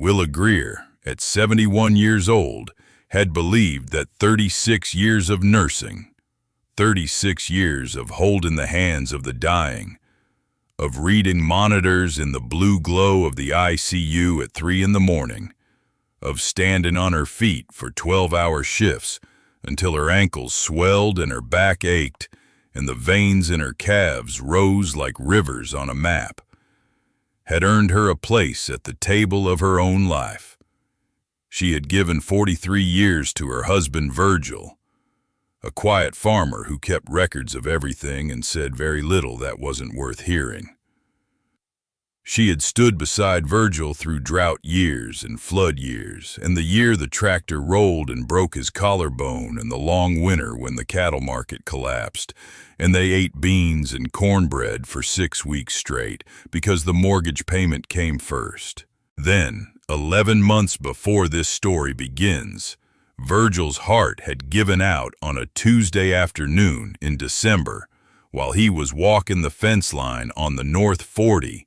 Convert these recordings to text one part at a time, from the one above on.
Willa Greer, at 71 years old, had believed that 36 years of nursing, 36 years of holding the hands of the dying, of reading monitors in the blue glow of the ICU at 3 in the morning, of standing on her feet for 12-hour shifts until her ankles swelled and her back ached and the veins in her calves rose like rivers on a map, had earned her a place at the table of her own life. She had given 43 years to her husband Virgil, a quiet farmer who kept records of everything and said very little that wasn't worth hearing. She had stood beside Virgil through drought years and flood years, and the year the tractor rolled and broke his collarbone, and the long winter when the cattle market collapsed, and they ate beans and cornbread for 6 weeks straight because the mortgage payment came first. Then, 11 months before this story begins, Virgil's heart had given out on a Tuesday afternoon in December while he was walking the fence line on the North 40,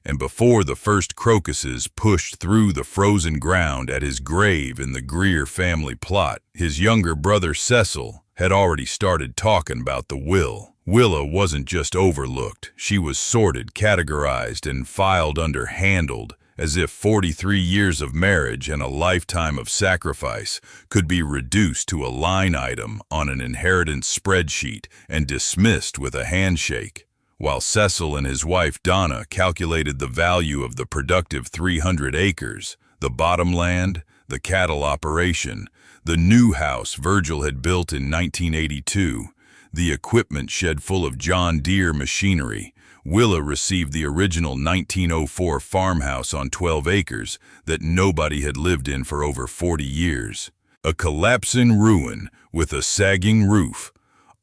and before the first crocuses pushed through the frozen ground at his grave in the Greer family plot. His younger brother Cecil had already started talking about the will. Willa wasn't just overlooked, she was sorted, categorized, and filed under handled, as if 43 years of marriage and a lifetime of sacrifice could be reduced to a line item on an inheritance spreadsheet and dismissed with a handshake. While Cecil and his wife Donna calculated the value of the productive 300 acres, the bottomland, the cattle operation, the new house Virgil had built in 1982, the equipment shed full of John Deere machinery, Willa received the original 1904 farmhouse on 12 acres that nobody had lived in for over 40 years. A collapsing ruin with a sagging roof,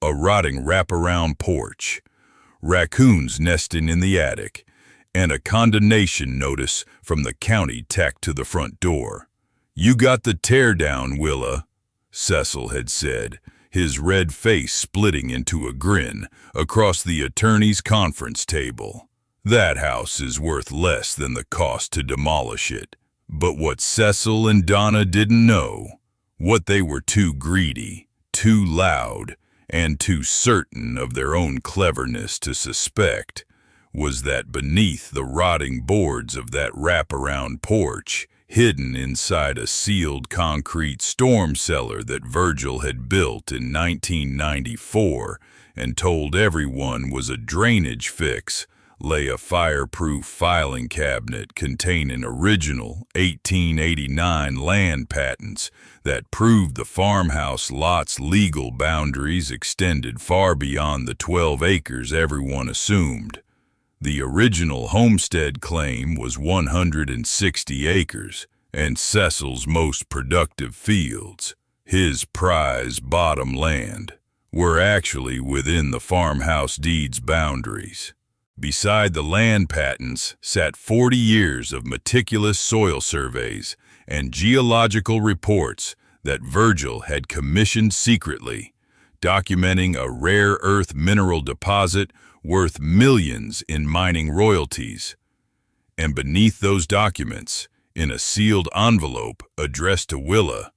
a rotting wraparound porch, raccoons nesting in the attic, and a condemnation notice from the county tacked to the front door. "You got the tear down, Willa," Cecil had said, his red face splitting into a grin across the attorney's conference table. "That house is worth less than the cost to demolish it." But what Cecil and Donna didn't know, what they were too greedy, too loud, and too certain of their own cleverness to suspect, was that beneath the rotting boards of that wraparound porch, hidden inside a sealed concrete storm cellar that Virgil had built in 1994 and told everyone was a drainage fix, lay a fireproof filing cabinet containing original 1889 land patents that proved the farmhouse lot's legal boundaries extended far beyond the 12 acres everyone assumed. The original homestead claim was 160 acres, and Cecil's most productive fields, his prize bottom land, were actually within the farmhouse deed's boundaries. Beside the land patents sat 40 years of meticulous soil surveys and geological reports that Virgil had commissioned secretly, documenting a rare earth mineral deposit worth millions in mining royalties. And beneath those documents, in a sealed envelope addressed to Willa,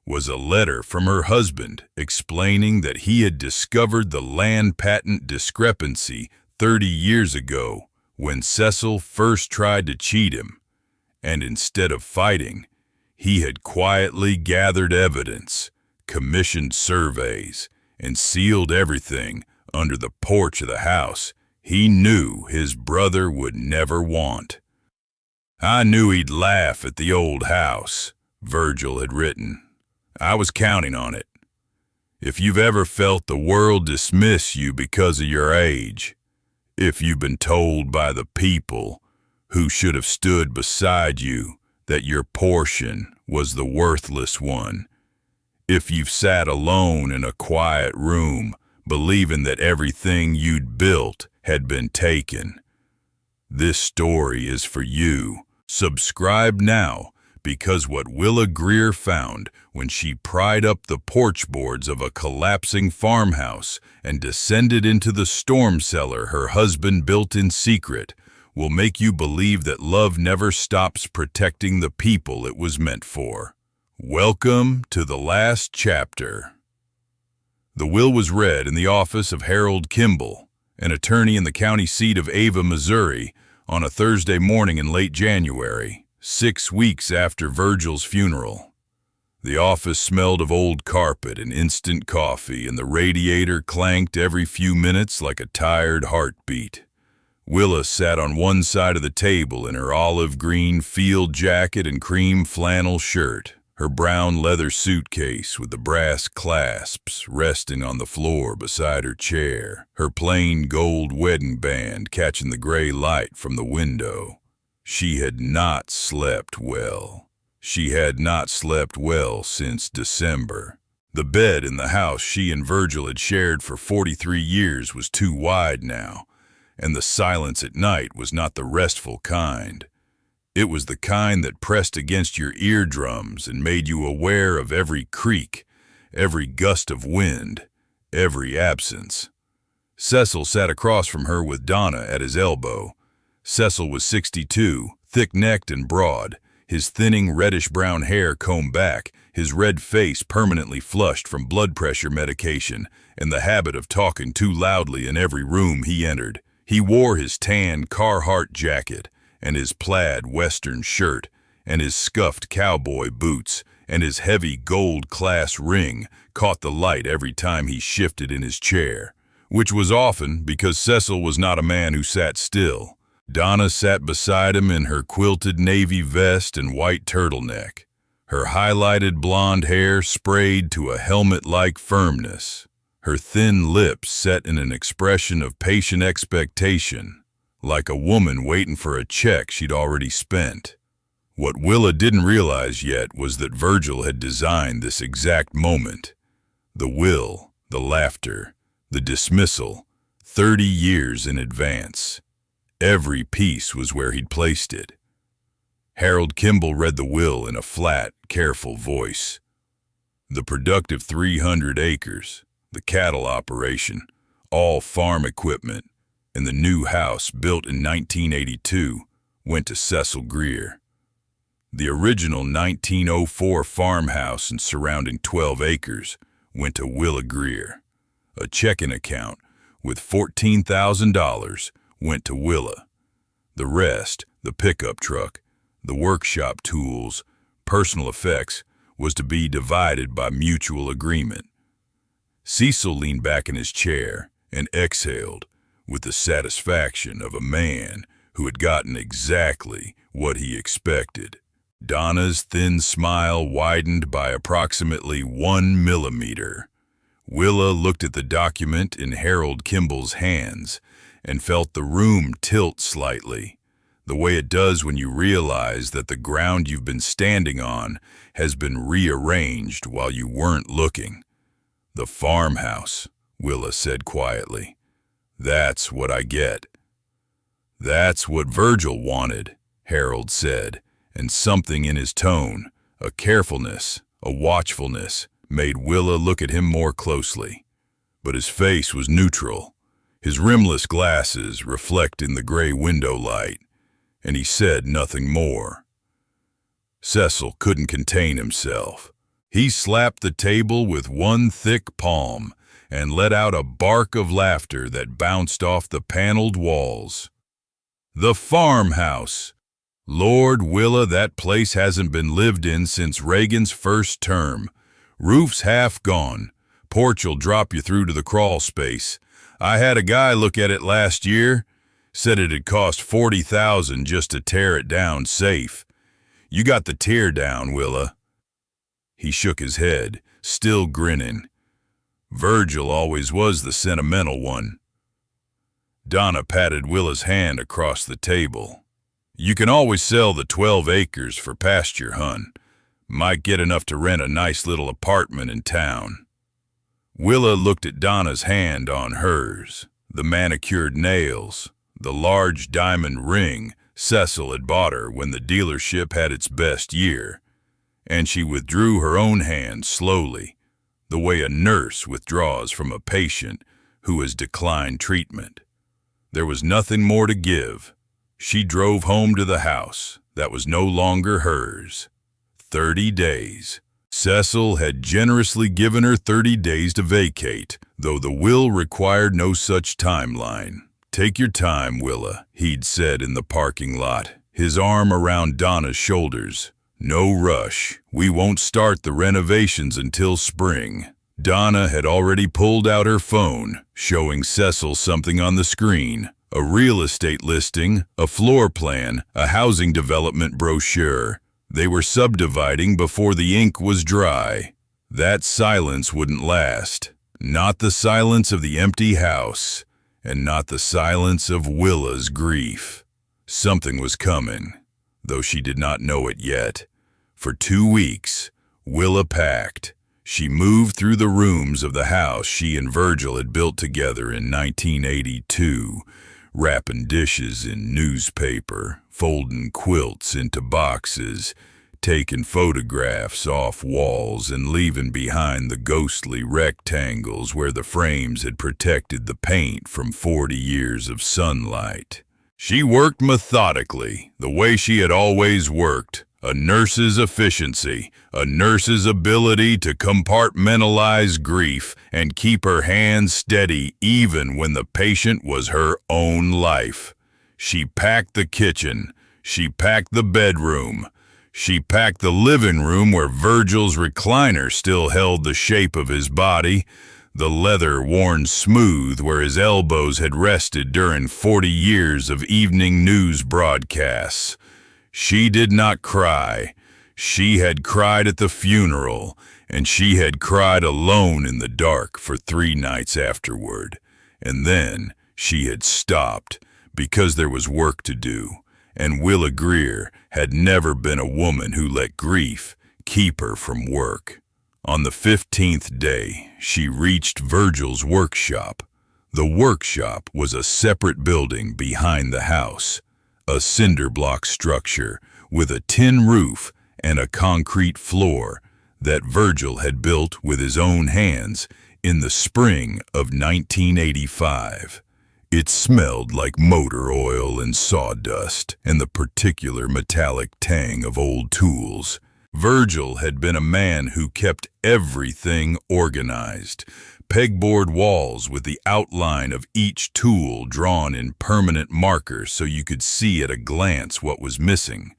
was a letter from her husband explaining that he had discovered the land patent discrepancy 30 years ago when Cecil first tried to cheat him, and instead of fighting, he had quietly gathered evidence, commissioned surveys, and sealed everything under the porch of the house he knew his brother would never want. "I knew he'd laugh at the old house," Virgil had written. "I was counting on it. If you've ever felt the world dismiss you because of your age, if you've been told by the people who should have stood beside you that your portion was the worthless one, if you've sat alone in a quiet room believing that everything you'd built had been taken, this story is for you. Subscribe now, because what Willa Greer found when she pried up the porch boards of a collapsing farmhouse and descended into the storm cellar her husband built in secret will make you believe that love never stops protecting the people it was meant for. Welcome to the last chapter. The will was read in the office of Harold Kimball, an attorney in the county seat of Ava, Missouri, on a Thursday morning in late January, 6 weeks after Virgil's funeral. The office smelled of old carpet and instant coffee, and the radiator clanked every few minutes like a tired heartbeat. Willa sat on one side of the table in her olive green field jacket and cream flannel shirt, her brown leather suitcase with the brass clasps resting on the floor beside her chair, her plain gold wedding band catching the gray light from the window. She had not slept well. She had not slept well since December. The bed in the house she and Virgil had shared for 43 years was too wide now, and the silence at night was not the restful kind. It was the kind that pressed against your eardrums and made you aware of every creak, every gust of wind, every absence. Cecil sat across from her with Donna at his elbow. Cecil was 62, thick-necked and broad, his thinning reddish-brown hair combed back, his red face permanently flushed from blood pressure medication and the habit of talking too loudly in every room he entered. He wore his tan Carhartt jacket and his plaid western shirt and his scuffed cowboy boots, and his heavy gold class ring caught the light every time he shifted in his chair, which was often because Cecil was not a man who sat still. Donna sat beside him in her quilted navy vest and white turtleneck, her highlighted blonde hair sprayed to a helmet-like firmness, her thin lips set in an expression of patient expectation, like a woman waiting for a check she'd already spent. What Willa didn't realize yet was that Virgil had designed this exact moment. The will, the laughter, the dismissal, 30 years in advance. Every piece was where he'd placed it. Harold Kimball read the will in a flat, careful voice. The productive 300 acres, the cattle operation, all farm equipment, and the new house built in 1982 went to Cecil Greer. The original 1904 farmhouse and surrounding 12 acres went to Willa Greer. A checking account with $14,000 went to Willa. The rest, the pickup truck, the workshop tools, personal effects, was to be divided by mutual agreement. Cecil leaned back in his chair and exhaled with the satisfaction of a man who had gotten exactly what he expected. Donna's thin smile widened by approximately 1 millimeter. Willa looked at the document in Harold Kimball's hands and felt the room tilt slightly, the way it does when you realize that the ground you've been standing on has been rearranged while you weren't looking. "The farmhouse," Willa said quietly. "That's what I get." "That's what Virgil wanted," Harold said, and something in his tone, a carefulness, a watchfulness, made Willa look at him more closely. But his face was neutral, his rimless glasses reflecting the gray window light, and he said nothing more. Cecil couldn't contain himself. He slapped the table with one thick palm and let out a bark of laughter that bounced off the paneled walls. "The farmhouse! Lord Willa, that place hasn't been lived in since Reagan's first term. Roof's half gone. Porch'll drop you through to the crawl space. I had a guy look at it last year. Said it'd cost $40,000 just to tear it down safe. You got the tear down, Willa." He shook his head, still grinning. "Virgil always was the sentimental one." Donna patted Willa's hand across the table. "You can always sell the 12 acres for pasture, hun. Might get enough to rent a nice little apartment in town." Willa looked at Donna's hand on hers, the manicured nails, the large diamond ring Cecil had bought her when the dealership had its best year, and she withdrew her own hand slowly, the way a nurse withdraws from a patient who has declined treatment. There was nothing more to give, She drove home to the house that was no longer hers. 30 days. Cecil had generously given her 30 days to vacate, though the will required no such timeline. "Take your time, Willa," he'd said in the parking lot, his arm around Donna's shoulders. "No rush. We won't start the renovations until spring." Donna had already pulled out her phone, showing Cecil something on the screen. A real estate listing, a floor plan, a housing development brochure. They were subdividing before the ink was dry. That silence wouldn't last. Not the silence of the empty house, and not the silence of Willa's grief. Something was coming, though she did not know it yet. For 2 weeks, Willa packed. She moved through the rooms of the house she and Virgil had built together in 1982, wrapping dishes in newspaper, folding quilts into boxes, taking photographs off walls and leaving behind the ghostly rectangles where the frames had protected the paint from 40 years of sunlight. She worked methodically, the way she had always worked. A nurse's efficiency, a nurse's ability to compartmentalize grief and keep her hands steady even when the patient was her own life. She packed the kitchen, she packed the bedroom, she packed the living room where Virgil's recliner still held the shape of his body, the leather worn smooth where his elbows had rested during 40 years of evening news broadcasts. She did not cry. She had cried at the funeral, and she had cried alone in the dark for 3 nights afterward. And then she had stopped because there was work to do, and Willa Greer had never been a woman who let grief keep her from work. On the 15th day, she reached Virgil's workshop. The workshop was a separate building behind the house. A cinder block structure with a tin roof and a concrete floor that Virgil had built with his own hands in the spring of 1985. It smelled like motor oil and sawdust and the particular metallic tang of old tools. Virgil had been a man who kept everything organized. Pegboard walls with the outline of each tool drawn in permanent marker so you could see at a glance what was missing.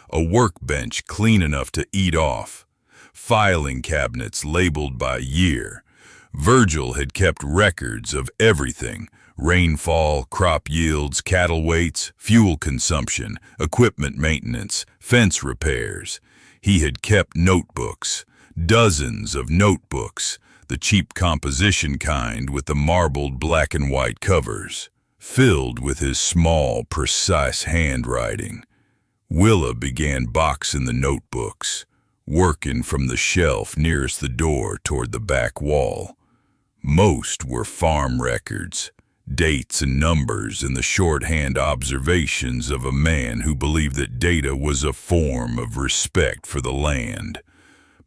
A workbench clean enough to eat off. Filing cabinets labeled by year. Virgil had kept records of everything: rainfall, crop yields, cattle weights, fuel consumption, equipment maintenance, fence repairs. He had kept notebooks, dozens of notebooks, the cheap composition kind with the marbled black and white covers, filled with his small, precise handwriting. Willa began boxing the notebooks, working from the shelf nearest the door toward the back wall. Most were farm records, dates and numbers and the shorthand observations of a man who believed that data was a form of respect for the land.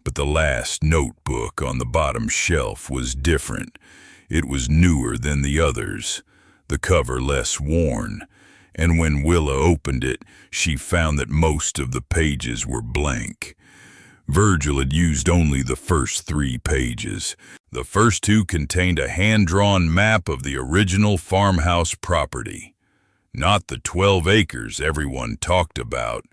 But the last notebook on the bottom shelf was different. It was newer than the others, the cover less worn, and when Willa opened it, she found that most of the pages were blank. Virgil had used only the first 3 pages. The first 2 contained a hand-drawn map of the original farmhouse property. Not the 12 acres everyone talked about,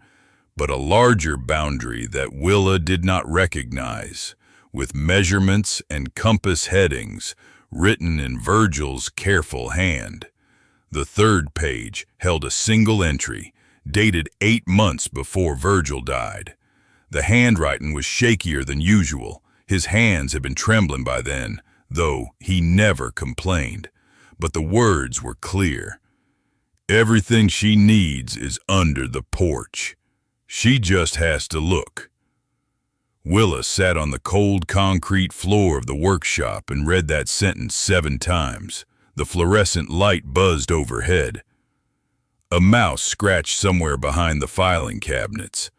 but a larger boundary that Willa did not recognize, with measurements and compass headings written in Virgil's careful hand. The 3rd page held a single entry, dated 8 months before Virgil died. The handwriting was shakier than usual. His hands had been trembling by then, though he never complained. But the words were clear. "Everything she needs is under the porch. She just has to look." Willa sat on the cold concrete floor of the workshop and read that sentence 7 times. The fluorescent light buzzed overhead. A mouse scratched somewhere behind the filing cabinets.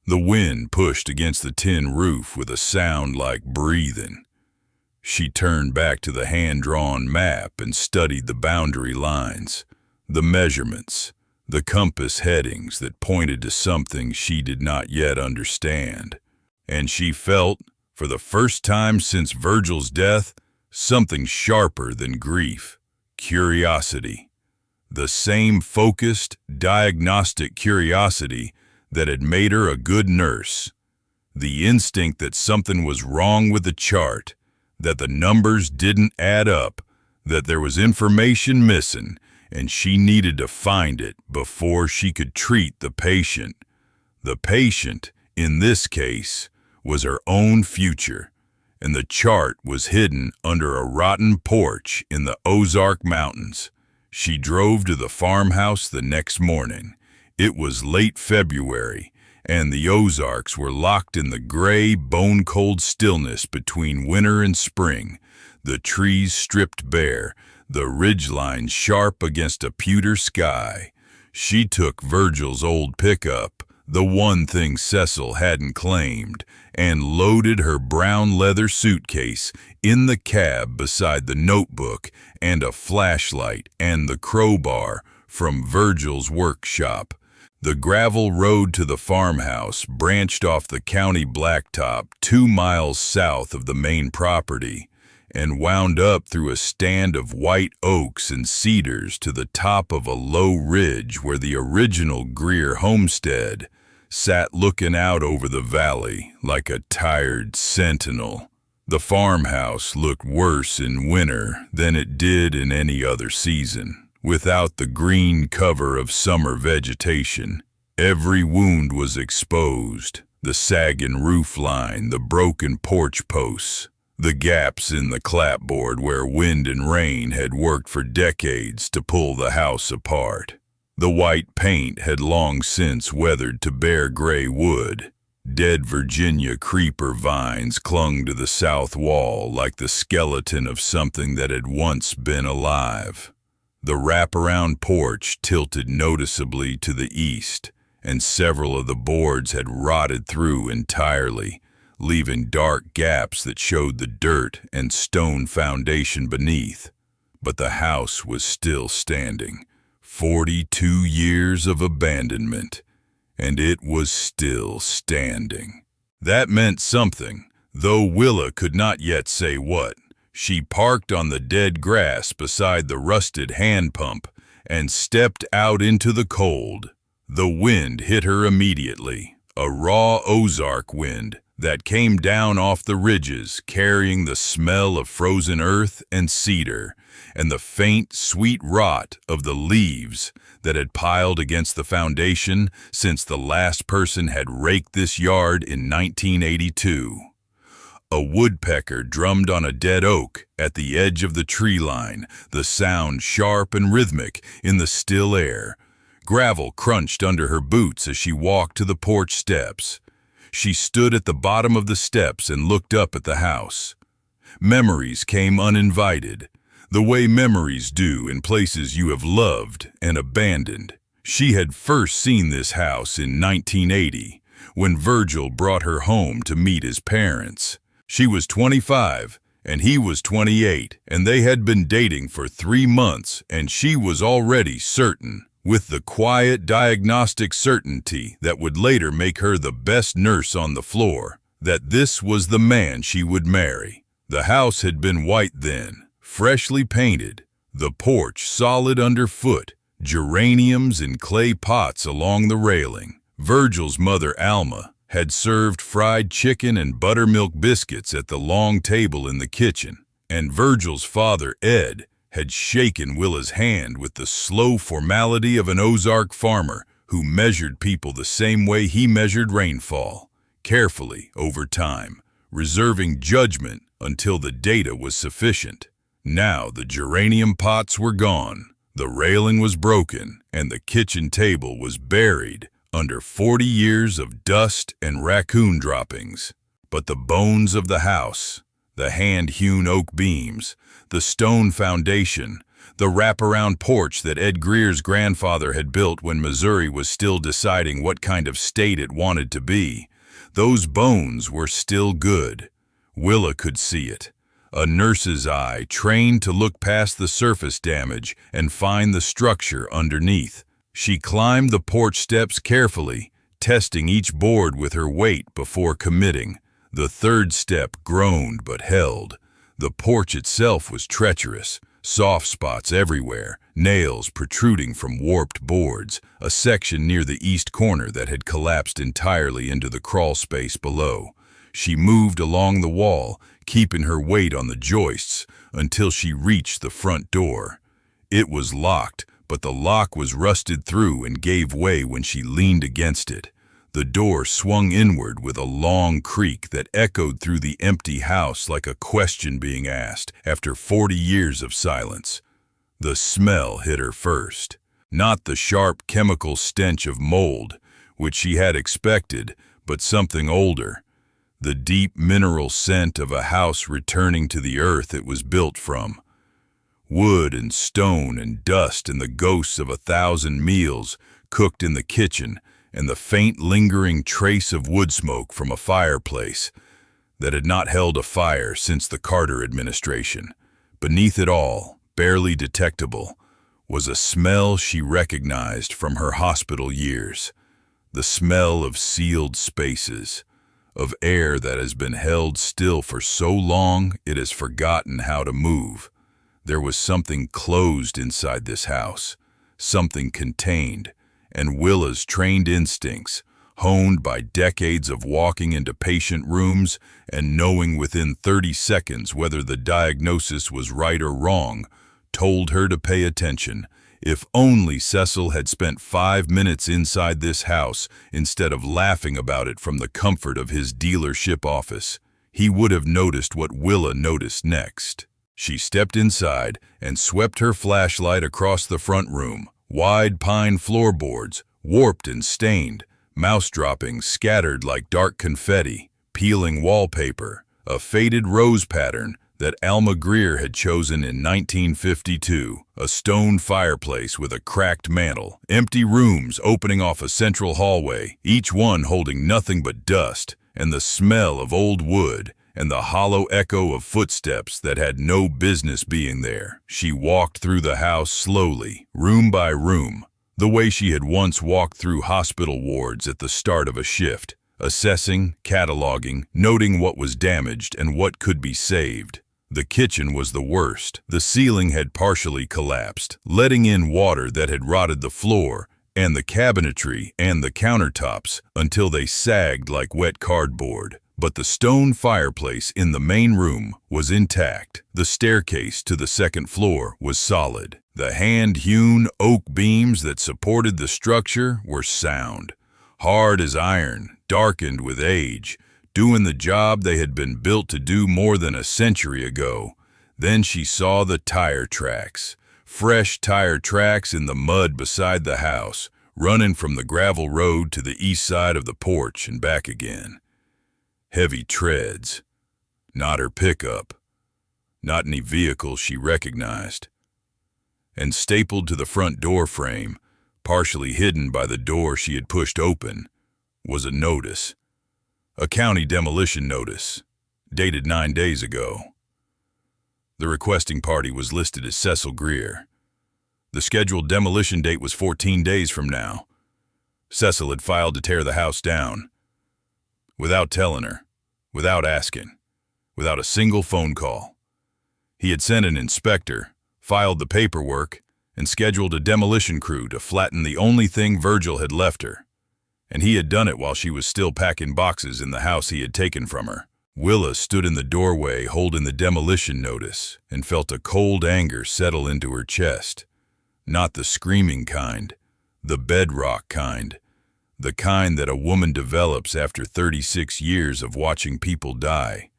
The wind pushed against the tin roof with a sound like breathing. She turned back to the hand-drawn map and studied the boundary lines, the measurements, the compass headings that pointed to something she did not yet understand. And she felt, for the first time since Virgil's death, something sharper than grief: curiosity. The same focused, diagnostic curiosity that had made her a good nurse. The instinct that something was wrong with the chart, that the numbers didn't add up, that there was information missing, and she needed to find it before she could treat the patient. The patient, in this case, was her own future, and the chart was hidden under a rotten porch in the Ozark Mountains. She drove to the farmhouse the next morning. It was late February, and the Ozarks were locked in the gray, bone-cold stillness between winter and spring, the trees stripped bare, the ridgelines sharp against a pewter sky. She took Virgil's old pickup, the one thing Cecil hadn't claimed, and loaded her brown leather suitcase in the cab beside the notebook and a flashlight and the crowbar from Virgil's workshop. The gravel road to the farmhouse branched off the county blacktop 2 miles south of the main property and wound up through a stand of white oaks and cedars to the top of a low ridge where the original Greer homestead sat looking out over the valley like a tired sentinel. The farmhouse looked worse in winter than it did in any other season. Without the green cover of summer vegetation, every wound was exposed: the sagging roof line, the broken porch posts, the gaps in the clapboard where wind and rain had worked for decades to pull the house apart. The white paint had long since weathered to bare gray wood. Dead Virginia creeper vines clung to the south wall like the skeleton of something that had once been alive. The wraparound porch tilted noticeably to the east, and several of the boards had rotted through entirely, leaving dark gaps that showed the dirt and stone foundation beneath. But the house was still standing. 42 years of abandonment, and it was still standing. That meant something, though Willa could not yet say what. She parked on the dead grass beside the rusted hand pump and stepped out into the cold. The wind hit her immediately, a raw Ozark wind that came down off the ridges carrying the smell of frozen earth and cedar, and the faint, sweet rot of the leaves that had piled against the foundation since the last person had raked this yard in 1982. A woodpecker drummed on a dead oak at the edge of the tree line, the sound sharp and rhythmic in the still air. Gravel crunched under her boots as she walked to the porch steps. She stood at the bottom of the steps and looked up at the house. Memories came uninvited, the way memories do in places you have loved and abandoned. She had first seen this house in 1980, when Virgil brought her home to meet his parents. She was 25, and he was 28, and they had been dating for 3 months, and she was already certain, with the quiet diagnostic certainty that would later make her the best nurse on the floor, that this was the man she would marry. The house had been white then, freshly painted, the porch solid underfoot, geraniums in clay pots along the railing. Virgil's mother, Alma, had served fried chicken and buttermilk biscuits at the long table in the kitchen, and Virgil's father, Ed, had shaken Willa's hand with the slow formality of an Ozark farmer who measured people the same way he measured rainfall, carefully over time, reserving judgment until the data was sufficient. Now the geranium pots were gone, the railing was broken, and the kitchen table was buried under 40 years of dust and raccoon droppings. But the bones of the house, the hand-hewn oak beams, the stone foundation, the wraparound porch that Ed Greer's grandfather had built when Missouri was still deciding what kind of state it wanted to be, those bones were still good. Willa could see it. A nurse's eye trained to look past the surface damage and find the structure underneath. She climbed the porch steps carefully, testing each board with her weight before committing. The third step groaned but held. The porch itself was treacherous, soft spots everywhere, nails protruding from warped boards, a section near the east corner that had collapsed entirely into the crawl space below. She moved along the wall, keeping her weight on the joists, until she reached the front door. It was locked, but the lock was rusted through and gave way when she leaned against it. The door swung inward with a long creak that echoed through the empty house like a question being asked after 40 years of silence. The smell hit her first. Not the sharp chemical stench of mold, which she had expected, but something older. The deep mineral scent of a house returning to the earth it was built from. Wood and stone and dust and the ghosts of 1,000 meals cooked in the kitchen, and the faint lingering trace of wood smoke from a fireplace that had not held a fire since the Carter administration. Beneath it all, barely detectable, was a smell she recognized from her hospital years. The smell of sealed spaces, of air that has been held still for so long it has forgotten how to move. There was something closed inside this house, something contained, and Willa's trained instincts, honed by decades of walking into patient rooms and knowing within 30 seconds whether the diagnosis was right or wrong, told her to pay attention. If only Cecil had spent 5 minutes inside this house instead of laughing about it from the comfort of his dealership office, he would have noticed what Willa noticed next. She stepped inside and swept her flashlight across the front room. Wide pine floorboards, warped and stained, mouse droppings scattered like dark confetti, peeling wallpaper, a faded rose pattern that Alma Greer had chosen in 1952, a stone fireplace with a cracked mantel, empty rooms opening off a central hallway, each one holding nothing but dust, and the smell of old wood, and the hollow echo of footsteps that had no business being there. She walked through the house slowly, room by room, the way she had once walked through hospital wards at the start of a shift, assessing, cataloging, noting what was damaged and what could be saved. The kitchen was the worst. The ceiling had partially collapsed, letting in water that had rotted the floor and the cabinetry and the countertops until they sagged like wet cardboard. But the stone fireplace in the main room was intact. The staircase to the second floor was solid. The hand-hewn oak beams that supported the structure were sound, hard as iron, darkened with age, doing the job they had been built to do more than a century ago. Then she saw the tire tracks, fresh tire tracks in the mud beside the house, running from the gravel road to the east side of the porch and back again. Heavy treads. Not her pickup. Not any vehicle she recognized. And stapled to the front door frame, partially hidden by the door she had pushed open, was a notice. A county demolition notice, dated 9 days ago. The requesting party was listed as Cecil Greer. The scheduled demolition date was 14 days from now. Cecil had filed to tear the house down. Without telling her, without asking, without a single phone call. He had sent an inspector, filed the paperwork, and scheduled a demolition crew to flatten the only thing Virgil had left her. And he had done it while she was still packing boxes in the house he had taken from her. Willa stood in the doorway holding the demolition notice and felt a cold anger settle into her chest. Not the screaming kind, the bedrock kind. The kind that a woman develops after 36 years of watching people die.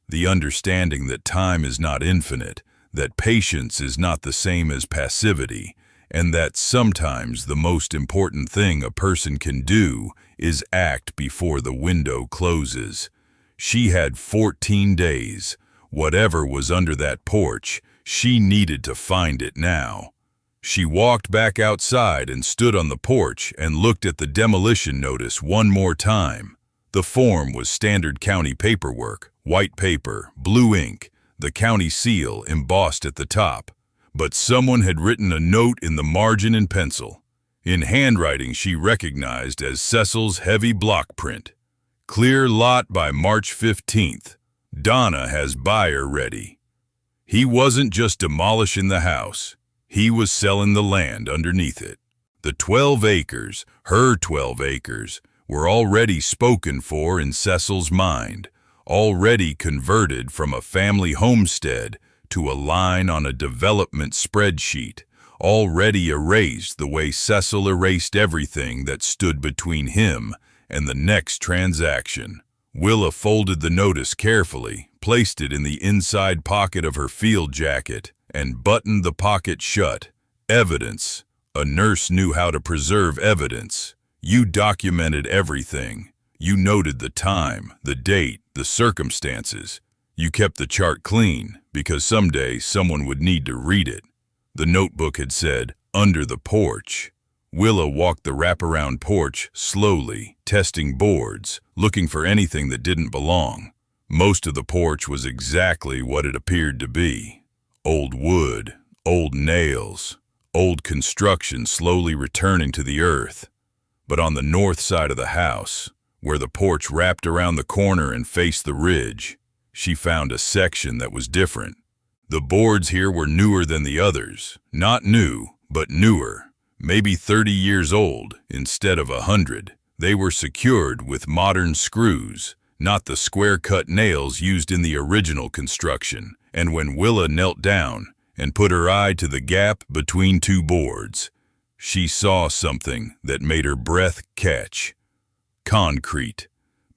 The understanding that time is not infinite, that patience is not the same as passivity, and that sometimes the most important thing a person can do is act before the window closes. She had 14 days. Whatever was under that porch, she needed to find it now. She walked back outside and stood on the porch and looked at the demolition notice one more time. The form was standard county paperwork, white paper, blue ink, the county seal embossed at the top. But someone had written a note in the margin in pencil. In handwriting she recognized as Cecil's heavy block print. Clear lot by March 15th. Donna has buyer ready. He wasn't just demolishing the house. He was selling the land underneath it. The 12 acres, her 12 acres, were already spoken for in Cecil's mind, already converted from a family homestead to a line on a development spreadsheet, already erased the way Cecil erased everything that stood between him and the next transaction. Willa folded the notice carefully, placed it in the inside pocket of her field jacket, and buttoned the pocket shut. Evidence. A nurse knew how to preserve evidence. You documented everything. You noted the time, the date, the circumstances. You kept the chart clean because someday someone would need to read it. The notebook had said, "Under the porch." Willa walked the wraparound porch slowly, testing boards, looking for anything that didn't belong. Most of the porch was exactly what it appeared to be. Old wood, old nails, old construction slowly returning to the earth. But on the north side of the house, where the porch wrapped around the corner and faced the ridge, she found a section that was different. The boards here were newer than the others. Not new, but newer. Maybe 30 years old instead of 100. They were secured with modern screws, not the square-cut nails used in the original construction. And when Willa knelt down and put her eye to the gap between two boards, she saw something that made her breath catch. Concrete.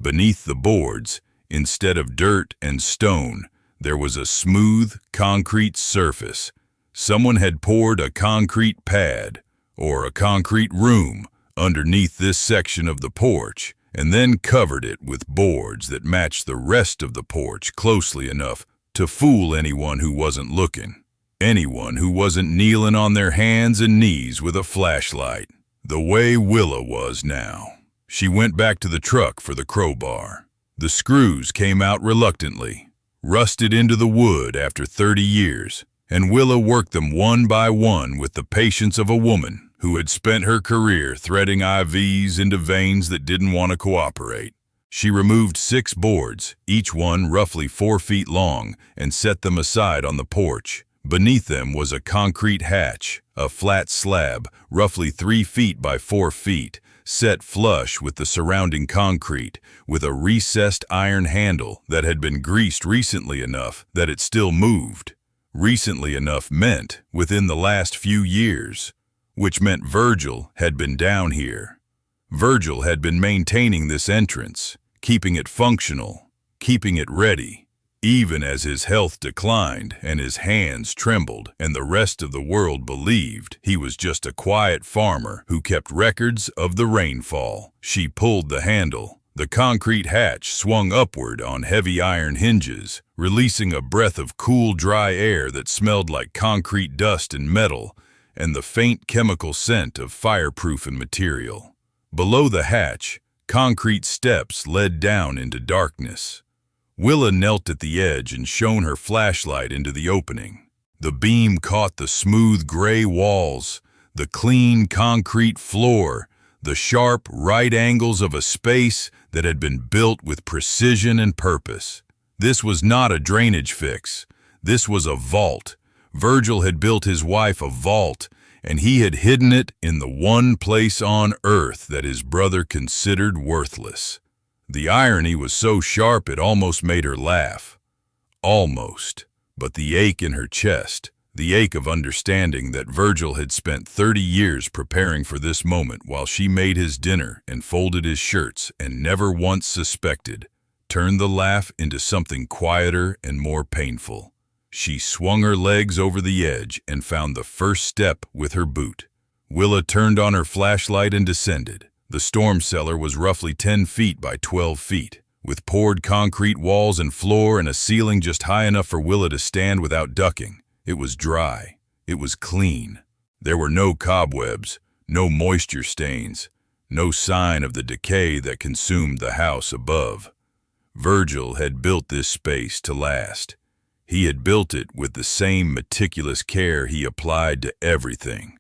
Beneath the boards, instead of dirt and stone, there was a smooth concrete surface. Someone had poured a concrete pad, or a concrete room, underneath this section of the porch, and then covered it with boards that matched the rest of the porch closely enough to fool anyone who wasn't looking. Anyone who wasn't kneeling on their hands and knees with a flashlight, the way Willa was now. She went back to the truck for the crowbar. The screws came out reluctantly, rusted into the wood after 30 years, and Willa worked them one by one with the patience of a woman who had spent her career threading IVs into veins that didn't want to cooperate. She removed 6 boards, each one roughly 4 feet long, and set them aside on the porch. Beneath them was a concrete hatch, a flat slab, roughly 3 feet by 4 feet, set flush with the surrounding concrete, with a recessed iron handle that had been greased recently enough that it still moved. Recently enough meant within the last few years, which meant Virgil had been down here. Virgil had been maintaining this entrance, keeping it functional, keeping it ready, even as his health declined and his hands trembled and the rest of the world believed he was just a quiet farmer who kept records of the rainfall. She pulled the handle. The concrete hatch swung upward on heavy iron hinges, releasing a breath of cool, dry air that smelled like concrete dust and metal, and the faint chemical scent of fireproofing material. Below the hatch, concrete steps led down into darkness. Willa knelt at the edge and shone her flashlight into the opening. The beam caught the smooth gray walls, the clean concrete floor, the sharp right angles of a space that had been built with precision and purpose. This was not a drainage fix. This was a vault. Virgil had built his wife a vault, and he had hidden it in the one place on earth that his brother considered worthless. The irony was so sharp it almost made her laugh. Almost. But the ache in her chest, the ache of understanding that Virgil had spent 30 years preparing for this moment while she made his dinner and folded his shirts and never once suspected, turned the laugh into something quieter and more painful. She swung her legs over the edge and found the first step with her boot. Willa turned on her flashlight and descended. The storm cellar was roughly 10 feet by 12 feet, with poured concrete walls and floor and a ceiling just high enough for Willa to stand without ducking. It was dry. It was clean. There were no cobwebs, no moisture stains, no sign of the decay that consumed the house above. Virgil had built this space to last. He had built it with the same meticulous care he applied to everything.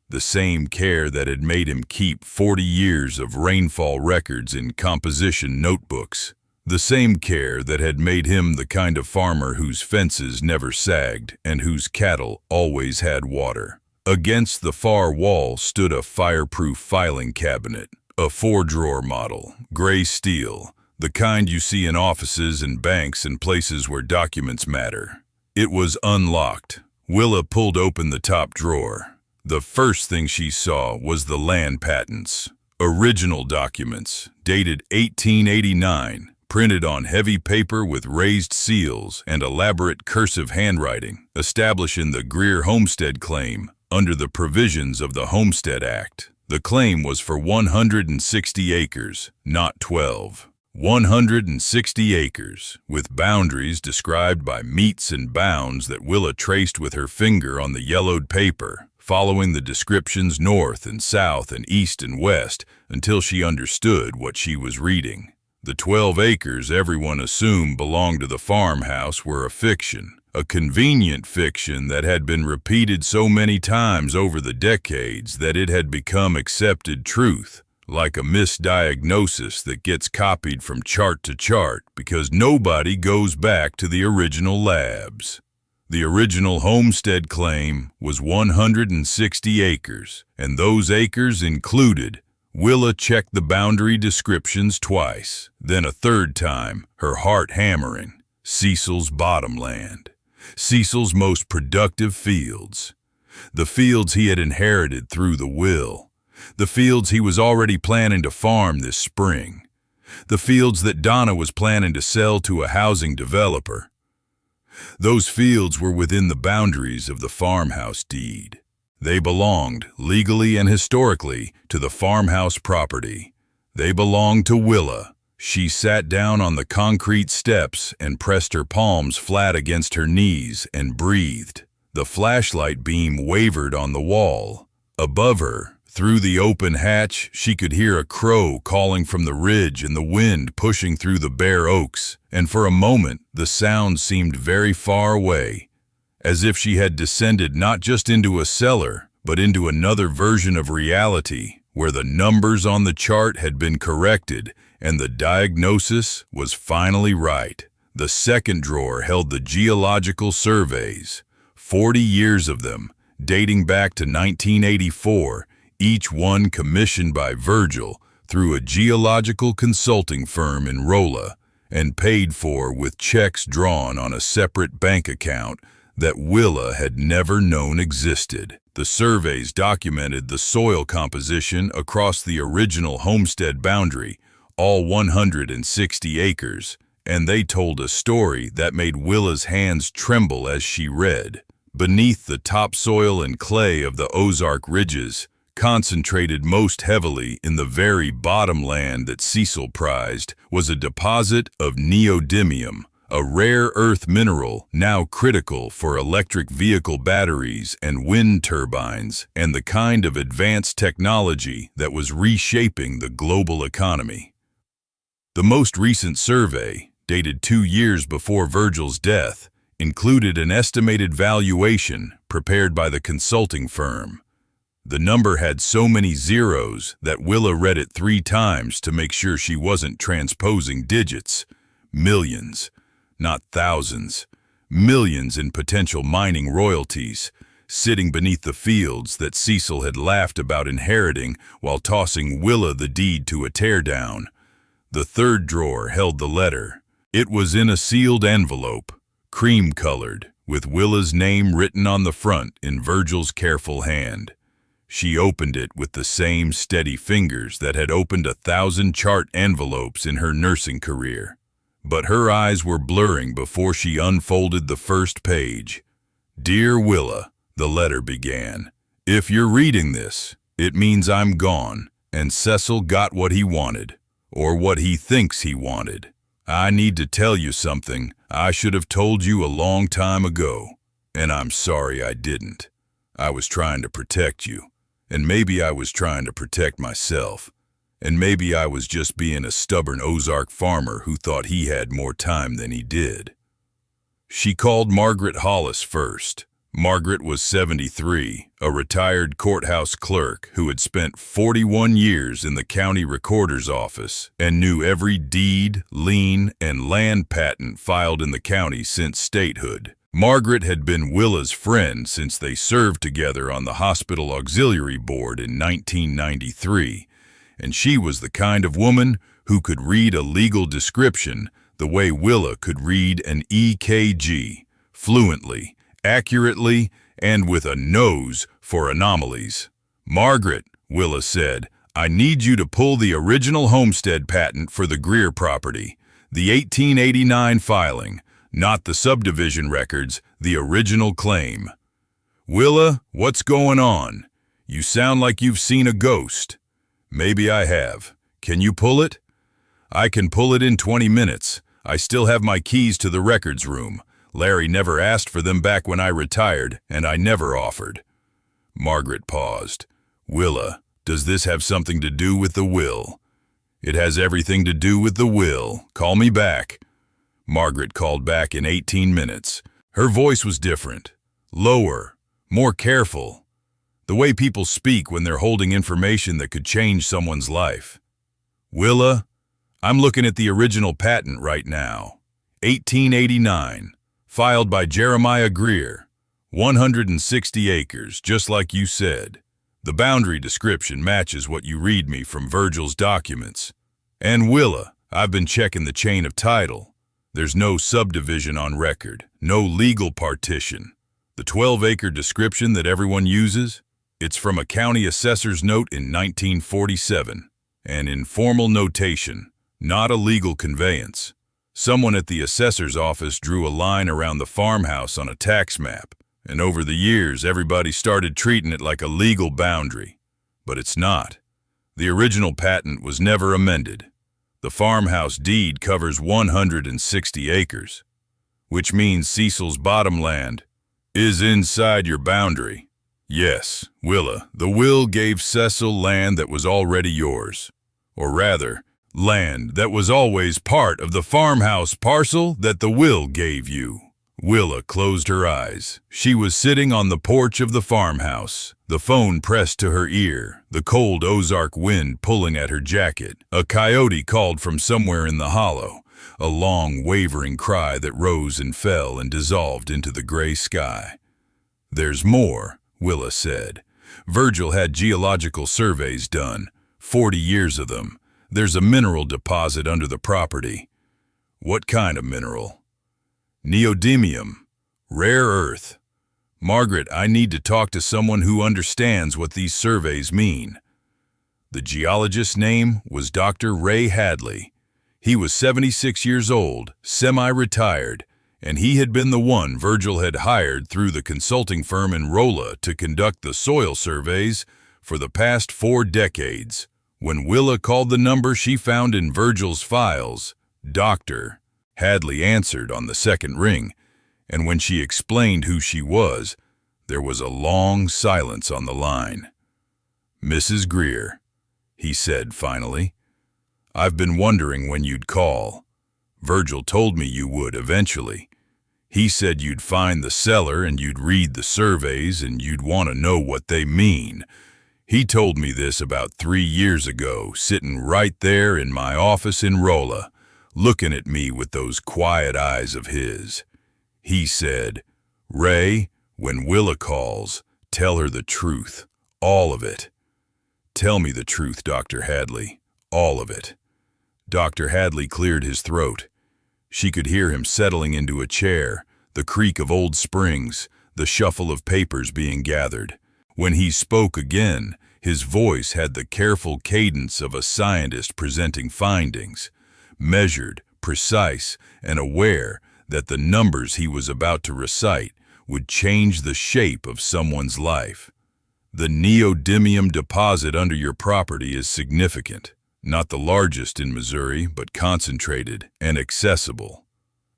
the same care that had made him keep 40 years of rainfall records in composition notebooks, the same care that had made him the kind of farmer whose fences never sagged and whose cattle always had water. Against the far wall stood a fireproof filing cabinet, a 4-drawer model, gray steel, the kind you see in offices and banks and places where documents matter. It was unlocked. Willa pulled open the top drawer. The first thing she saw was the land patents, original documents, dated 1889, printed on heavy paper with raised seals and elaborate cursive handwriting, establishing the Greer homestead claim under the provisions of the Homestead Act. The claim was for 160 acres, not 12. 160 acres, with boundaries described by metes and bounds that Willa traced with her finger on the yellowed paper, following the descriptions north and south and east and west until she understood what she was reading. The 12 acres everyone assumed belonged to the farmhouse were a fiction, a convenient fiction that had been repeated so many times over the decades that it had become accepted truth, like a misdiagnosis that gets copied from chart to chart because nobody goes back to the original labs. The original homestead claim was 160 acres, and those acres included. Willa checked the boundary descriptions twice, then a third time, her heart hammering. Cecil's bottomland. Cecil's most productive fields. The fields he had inherited through the will. The fields he was already planning to farm this spring. The fields that Donna was planning to sell to a housing developer. Those fields were within the boundaries of the farmhouse deed. They belonged, legally and historically, to the farmhouse property. They belonged to Willa. She sat down on the concrete steps and pressed her palms flat against her knees and breathed. The flashlight beam wavered on the wall. Above her, through the open hatch, she could hear a crow calling from the ridge and the wind pushing through the bare oaks, and for a moment the sound seemed very far away, as if she had descended not just into a cellar, but into another version of reality, where the numbers on the chart had been corrected and the diagnosis was finally right. The second drawer held the geological surveys, 40 years of them, dating back to 1984, each one commissioned by Virgil through a geological consulting firm in Willa and paid for with checks drawn on a separate bank account that Willa had never known existed. The surveys documented the soil composition across the original homestead boundary, all 160 acres, and they told a story that made Willa's hands tremble as she read. Beneath the topsoil and clay of the Ozark ridges, concentrated most heavily in the very bottomland that Cecil prized, was a deposit of neodymium, a rare earth mineral now critical for electric vehicle batteries and wind turbines, and the kind of advanced technology that was reshaping the global economy. The most recent survey, dated 2 years before Virgil's death, included an estimated valuation prepared by the consulting firm. The number had so many zeros that Willa read it 3 times to make sure she wasn't transposing digits. Millions. Not thousands, millions in potential mining royalties, sitting beneath the fields that Cecil had laughed about inheriting while tossing Willa the deed to a teardown. The third drawer held the letter. It was in a sealed envelope, cream-colored, with Willa's name written on the front in Virgil's careful hand. She opened it with the same steady fingers that had opened 1,000 chart envelopes in her nursing career. But her eyes were blurring before she unfolded the first page. "Dear Willa," the letter began, "if you're reading this, it means I'm gone, and Cecil got what he wanted, or what he thinks he wanted. I need to tell you something I should have told you a long time ago, and I'm sorry I didn't. I was trying to protect you, and maybe I was trying to protect myself. And maybe I was just being a stubborn Ozark farmer who thought he had more time than he did." She called Margaret Hollis first. Margaret was 73, a retired courthouse clerk who had spent 41 years in the county recorder's office and knew every deed, lien, and land patent filed in the county since statehood. Margaret had been Willa's friend since they served together on the hospital auxiliary board in 1993, and she was the kind of woman who could read a legal description the way Willa could read an EKG, fluently, accurately, and with a nose for anomalies. "Margaret," Willa said, "I need you to pull the original homestead patent for the Greer property, the 1889 filing, not the subdivision records, the original claim." "Willa, what's going on? You sound like you've seen a ghost." "Maybe I have. Can you pull it?" "I can pull it in 20 minutes. I still have my keys to the records room. Larry never asked for them back when I retired, and I never offered." Margaret paused. "Willa, does this have something to do with the will?" "It has everything to do with the will. Call me back." Margaret called back in 18 minutes. Her voice was different, lower, more careful, the way people speak when they're holding information that could change someone's life. "Willa, I'm looking at the original patent right now. 1889, filed by Jeremiah Greer. 160 acres, just like you said. The boundary description matches what you read me from Virgil's documents. And Willa, I've been checking the chain of title. There's no subdivision on record, no legal partition. The 12-acre description that everyone uses, it's from a county assessor's note in 1947, an informal notation, not a legal conveyance. Someone at the assessor's office drew a line around the farmhouse on a tax map, and over the years everybody started treating it like a legal boundary. But it's not. The original patent was never amended. The farmhouse deed covers 160 acres, which means Cecil's bottom land is inside your boundary. Yes, Willa, the will gave Cecil land that was already yours. Or rather, land that was always part of the farmhouse parcel that the will gave you. Willa closed her eyes. She was sitting on the porch of the farmhouse, the phone pressed to her ear, the cold Ozark wind pulling at her jacket. A coyote called from somewhere in the hollow, a long, wavering cry that rose and fell and dissolved into the gray sky. "There's more," Willa said. "Virgil had geological surveys done, 40 years of them. There's a mineral deposit under the property." "What kind of mineral?" "Neodymium, rare earth." "Margaret, I need to talk to someone who understands what these surveys mean." The geologist's name was Dr. Ray Hadley. He was 76 years old, semi-retired, and he had been the one Virgil had hired through the consulting firm in Rolla to conduct the soil surveys for the past 4 decades. When Willa called the number she found in Virgil's files, Dr. Hadley answered on the second ring, and when she explained who she was, there was a long silence on the line. "Mrs. Greer," he said finally, "I've been wondering when you'd call. Virgil told me you would eventually. He said you'd find the cellar and you'd read the surveys and you'd want to know what they mean. He told me this about 3 years ago, sitting right there in my office in Rolla, looking at me with those quiet eyes of his. He said, 'Ray, when Willa calls, tell her the truth, all of it.' Tell me the truth, Dr. Hadley, all of it." Dr. Hadley cleared his throat. She could hear him settling into a chair, the creak of old springs, the shuffle of papers being gathered. When he spoke again, his voice had the careful cadence of a scientist presenting findings, measured, precise, and aware that the numbers he was about to recite would change the shape of someone's life. "The neodymium deposit under your property is significant, not the largest in Missouri, but concentrated and accessible.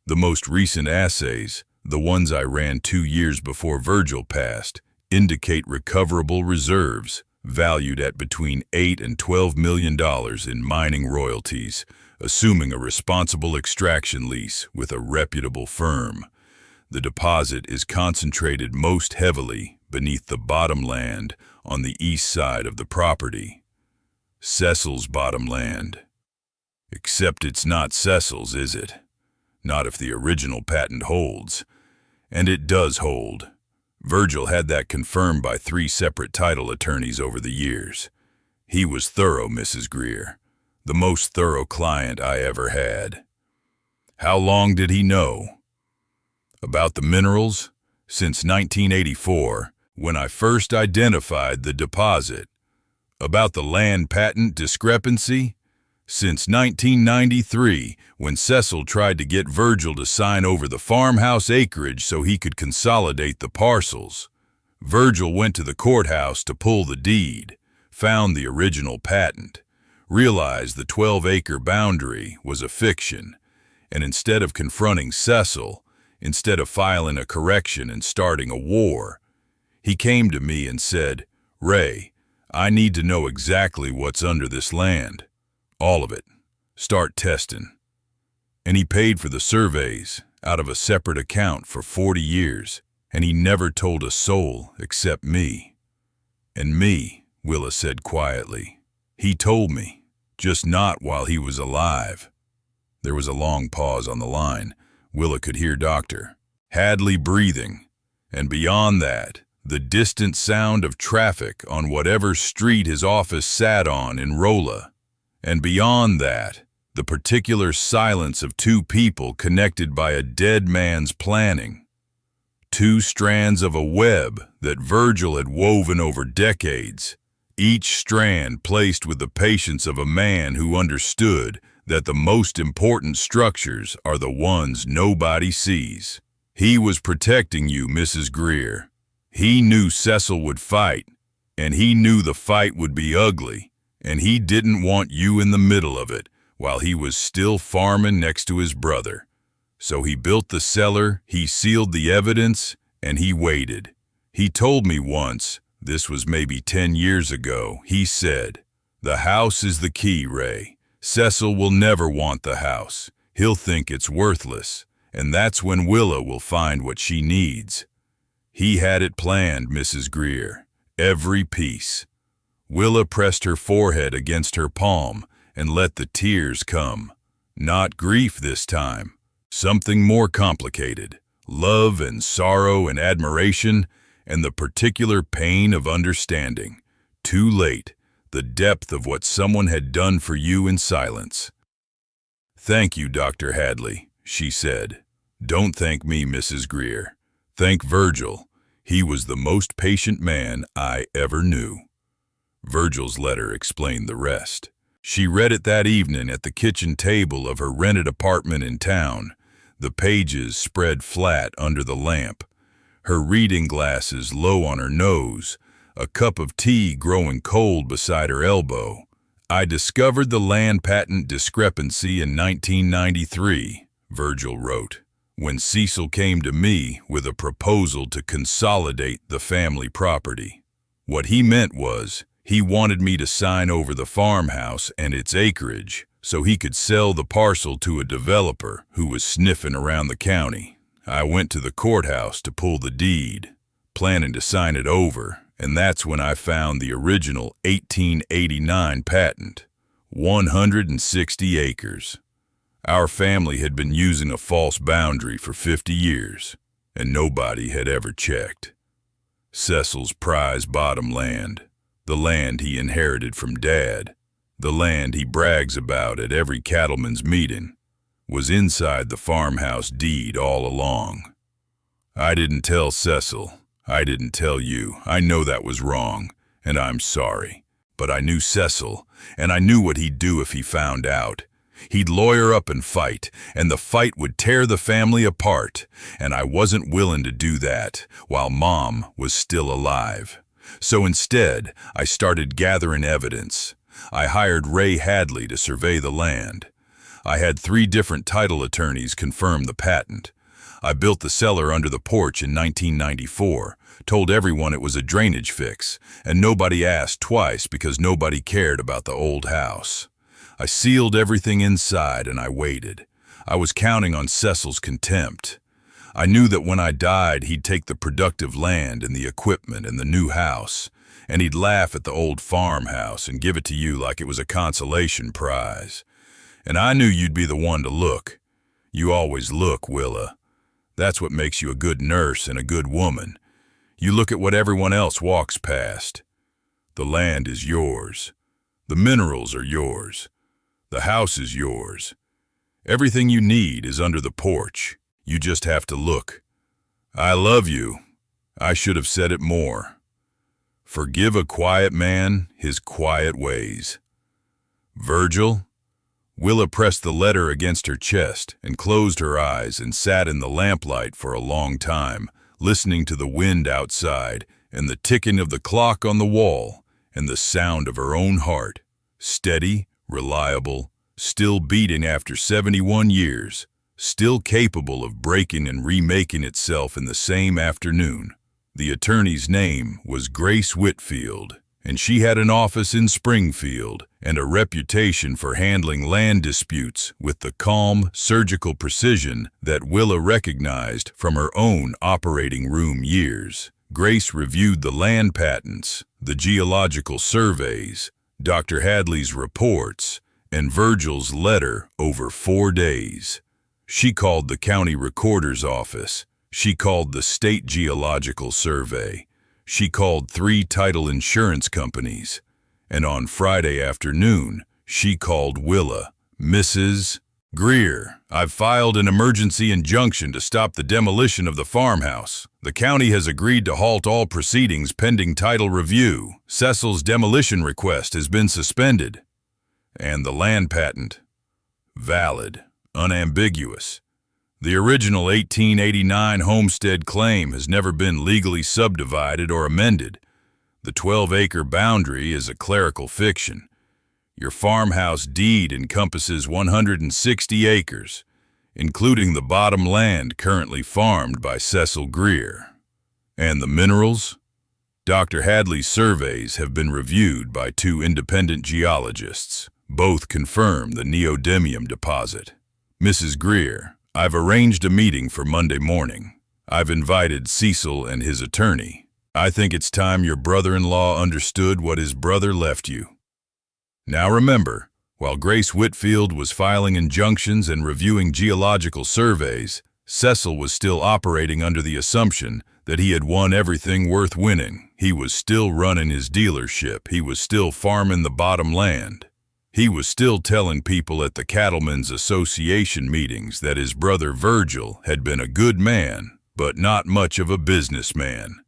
The most recent assays, the ones I ran 2 years before Virgil passed, indicate recoverable reserves valued at between $8 and $12 million in mining royalties, assuming a responsible extraction lease with a reputable firm. The deposit is concentrated most heavily beneath the bottomland on the east side of the property. Cecil's bottomland. Except it's not Cecil's, is it? Not if the original patent holds. And it does hold. Virgil had that confirmed by 3 separate title attorneys over the years. He was thorough, Mrs. Greer. The most thorough client I ever had. How long did he know? About the minerals? Since 1984, when I first identified the deposit. About the land patent discrepancy? Since 1993, when Cecil tried to get Virgil to sign over the farmhouse acreage so he could consolidate the parcels. Virgil went to the courthouse to pull the deed, found the original patent, realized the 12-acre boundary was a fiction, and instead of confronting Cecil, instead of filing a correction and starting a war, he came to me and said, "Ray, I need to know exactly what's under this land. All of it. Start testing." And he paid for the surveys out of a separate account for 40 years, and he never told a soul except me. And me, Willa said quietly. He told me, just not while he was alive. There was a long pause on the line. Willa could hear Dr. Hadley breathing, and beyond that, the distant sound of traffic on whatever street his office sat on in Rolla. And beyond that, the particular silence of 2 people connected by a dead man's planning. 2 strands of a web that Virgil had woven over decades, each strand placed with the patience of a man who understood that the most important structures are the ones nobody sees. He was protecting you, Mrs. Greer. He knew Cecil would fight, and he knew the fight would be ugly. And he didn't want you in the middle of it while he was still farming next to his brother. So he built the cellar, he sealed the evidence, and he waited. He told me once, this was maybe 10 years ago, he said, "The house is the key, Ray. Cecil will never want the house. He'll think it's worthless, and that's when Willa will find what she needs." He had it planned, Mrs. Greer. Every piece. Willa pressed her forehead against her palm and let the tears come. Not grief this time. Something more complicated. Love and sorrow and admiration and the particular pain of understanding. Too late. The depth of what someone had done for you in silence. "Thank you, Dr. Hadley," she said. "Don't thank me, Mrs. Greer. Thank Virgil. He was the most patient man I ever knew." Virgil's letter explained the rest. She read it that evening at the kitchen table of her rented apartment in town, the pages spread flat under the lamp, her reading glasses low on her nose, a cup of tea growing cold beside her elbow. "I discovered the land patent discrepancy in 1993, Virgil wrote, when Cecil came to me with a proposal to consolidate the family property. What he meant was, he wanted me to sign over the farmhouse and its acreage so he could sell the parcel to a developer who was sniffing around the county. I went to the courthouse to pull the deed, planning to sign it over, and that's when I found the original 1889 patent, 160 acres. Our family had been using a false boundary for 50 years, and nobody had ever checked. Cecil's prize bottom land, the land he inherited from Dad, the land he brags about at every cattleman's meeting, was inside the farmhouse deed all along. I didn't tell Cecil. I didn't tell you. I know that was wrong, and I'm sorry. But I knew Cecil, and I knew what he'd do if he found out. He'd lawyer up and fight, and the fight would tear the family apart, and I wasn't willing to do that while Mom was still alive. So instead, I started gathering evidence. I hired Ray Hadley to survey the land. I had 3 different title attorneys confirm the patent. I built the cellar under the porch in 1994, told everyone it was a drainage fix, and nobody asked twice because nobody cared about the old house. I sealed everything inside and I waited. I was counting on Cecil's contempt. I knew that when I died, he'd take the productive land and the equipment and the new house, and he'd laugh at the old farmhouse and give it to you like it was a consolation prize. And I knew you'd be the one to look. You always look, Willa. That's what makes you a good nurse and a good woman. You look at what everyone else walks past. The land is yours. The minerals are yours. The house is yours. Everything you need is under the porch. You just have to look. I love you. I should have said it more. Forgive a quiet man his quiet ways. Virgil? Willa pressed the letter against her chest and closed her eyes and sat in the lamplight for a long time, listening to the wind outside and the ticking of the clock on the wall and the sound of her own heart, steady, reliable, still beating after 71 years, still capable of breaking and remaking itself in the same afternoon. The attorney's name was Grace Whitfield, and she had an office in Springfield and a reputation for handling land disputes with the calm, surgical precision that Willa recognized from her own operating room years. Grace reviewed the land patents, the geological surveys, Dr. Hadley's reports, and Virgil's letter over 4 days. She called the county recorder's office. She called the state geological survey. She called 3 title insurance companies. And on Friday afternoon, she called Willa. Mrs. Greer, I've filed an emergency injunction to stop the demolition of the farmhouse. The county has agreed to halt all proceedings pending title review. Cecil's demolition request has been suspended. And the land patent, valid, unambiguous. The original 1889 homestead claim has never been legally subdivided or amended. The 12-acre boundary is a clerical fiction. Your farmhouse deed encompasses 160 acres, including the bottom land currently farmed by Cecil Greer. And the minerals? Dr. Hadley's surveys have been reviewed by 2 independent geologists. Both confirm the neodymium deposit. Mrs. Greer, I've arranged a meeting for Monday morning. I've invited Cecil and his attorney. I think it's time your brother-in-law understood what his brother left you. Now remember, while Grace Whitfield was filing injunctions and reviewing geological surveys, Cecil was still operating under the assumption that he had won everything worth winning. He was still running his dealership. He was still farming the bottom land. He was still telling people at the Cattlemen's Association meetings that his brother Virgil had been a good man, but not much of a businessman.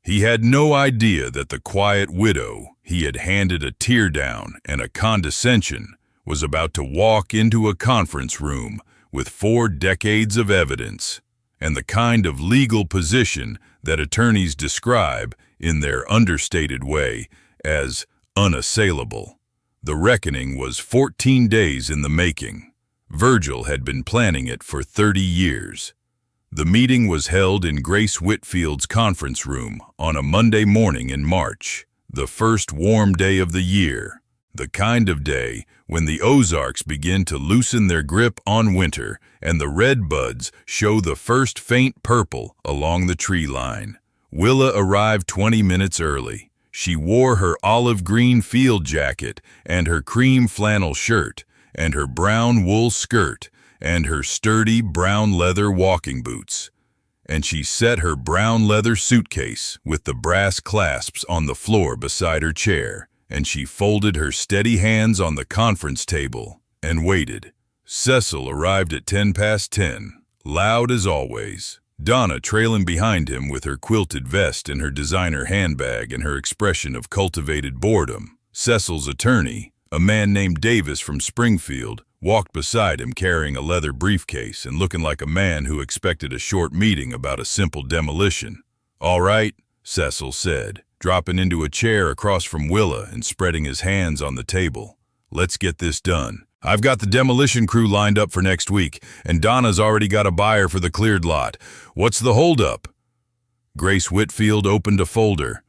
He had no idea that the quiet widow he had handed a tear down and a condescension was about to walk into a conference room with 4 decades of evidence and the kind of legal position that attorneys describe in their understated way as unassailable. The reckoning was 14 days in the making. Virgil had been planning it for 30 years. The meeting was held in Grace Whitfield's conference room on a Monday morning in March, the first warm day of the year, the kind of day when the Ozarks begin to loosen their grip on winter and the red buds show the first faint purple along the tree line. Willa arrived 20 minutes early. She wore her olive green field jacket and her cream flannel shirt and her brown wool skirt and her sturdy brown leather walking boots. And she set her brown leather suitcase with the brass clasps on the floor beside her chair, and she folded her steady hands on the conference table and waited. Cecil arrived at 10:10, loud as always. Donna trailing behind him with her quilted vest and her designer handbag and her expression of cultivated boredom. Cecil's attorney, a man named Davis from Springfield, walked beside him carrying a leather briefcase and looking like a man who expected a short meeting about a simple demolition. "All right," Cecil said, dropping into a chair across from Willa and spreading his hands on the table. "Let's get this done. I've got the demolition crew lined up for next week, and Donna's already got a buyer for the cleared lot. What's the holdup?" Grace Whitfield opened a folder.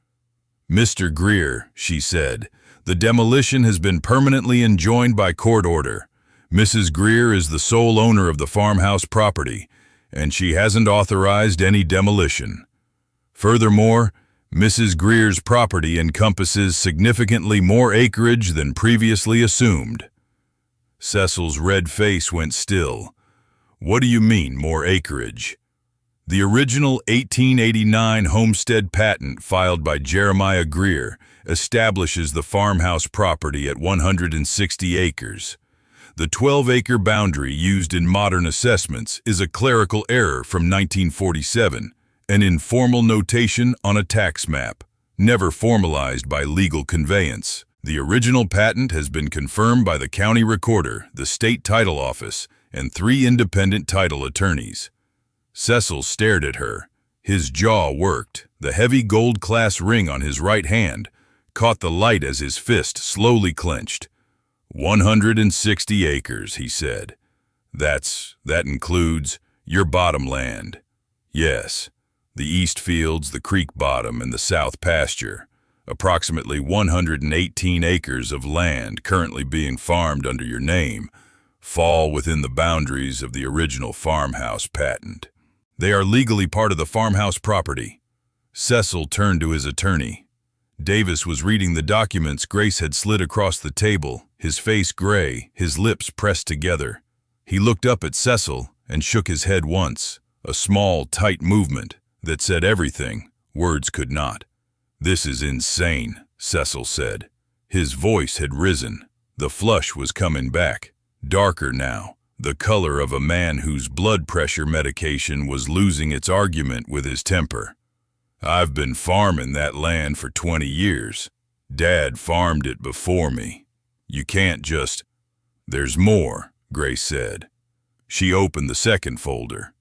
"Mr. Greer," she said, "the demolition has been permanently enjoined by court order. Mrs. Greer is the sole owner of the farmhouse property, and she hasn't authorized any demolition. Furthermore, Mrs. Greer's property encompasses significantly more acreage than previously assumed. Cecil's red face went still. What do you mean, more acreage? The original 1889 homestead patent filed by Jeremiah Greer establishes the farmhouse property at 160 acres. The 12-acre boundary used in modern assessments is a clerical error from 1947, an informal notation on a tax map, never formalized by legal conveyance. The original patent has been confirmed by the county recorder, the state title office, and 3 independent title attorneys. Cecil stared at her. His jaw worked. The heavy gold-class ring on his right hand caught the light as his fist slowly clenched. 160 acres, he said. That includes your bottomland. Yes, the east fields, the creek bottom, and the south pasture. Approximately 118 acres of land currently being farmed under your name fall within the boundaries of the original farmhouse patent. They are legally part of the farmhouse property. Cecil turned to his attorney. Davis was reading the documents Grace had slid across the table, his face gray, his lips pressed together. He looked up at Cecil and shook his head once, a small, tight movement that said everything words could not. "This is insane," Cecil said. His voice had risen. The flush was coming back, darker now, the color of a man whose blood pressure medication was losing its argument with his temper. "I've been farming that land for 20 years. Dad farmed it before me. You can't just—" "There's more," Grace said. She opened the second folder.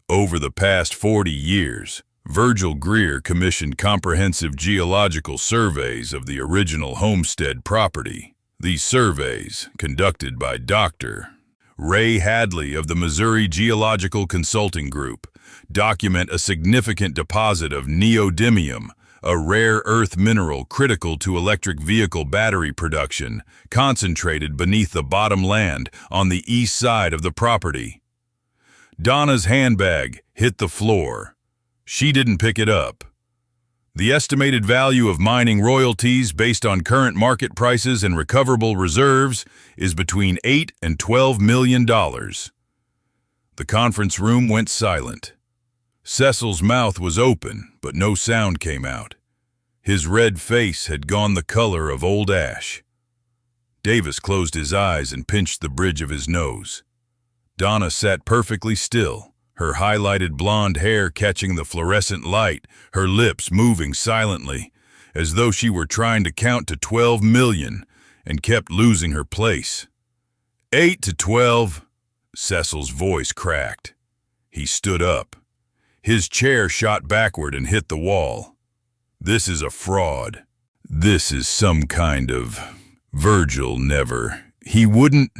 Over the past 40 years, Virgil Greer commissioned comprehensive geological surveys of the original homestead property. These surveys, conducted by Dr. Ray Hadley of the Missouri Geological Consulting Group, document a significant deposit of neodymium, a rare earth mineral critical to electric vehicle battery production, concentrated beneath the bottom land on the east side of the property. Donna's handbag hit the floor. She didn't pick it up. The estimated value of mining royalties based on current market prices and recoverable reserves is between $8 and $12 million. The conference room went silent. Cecil's mouth was open, but no sound came out. His red face had gone the color of old ash. Davis closed his eyes and pinched the bridge of his nose. Donna sat perfectly still, her highlighted blonde hair catching the fluorescent light, her lips moving silently, as though she were trying to count to 12 million and kept losing her place. 8 to 12, Cecil's voice cracked. He stood up. His chair shot backward and hit the wall. "This is a fraud. This is some kind of... Virgil never... He wouldn't..."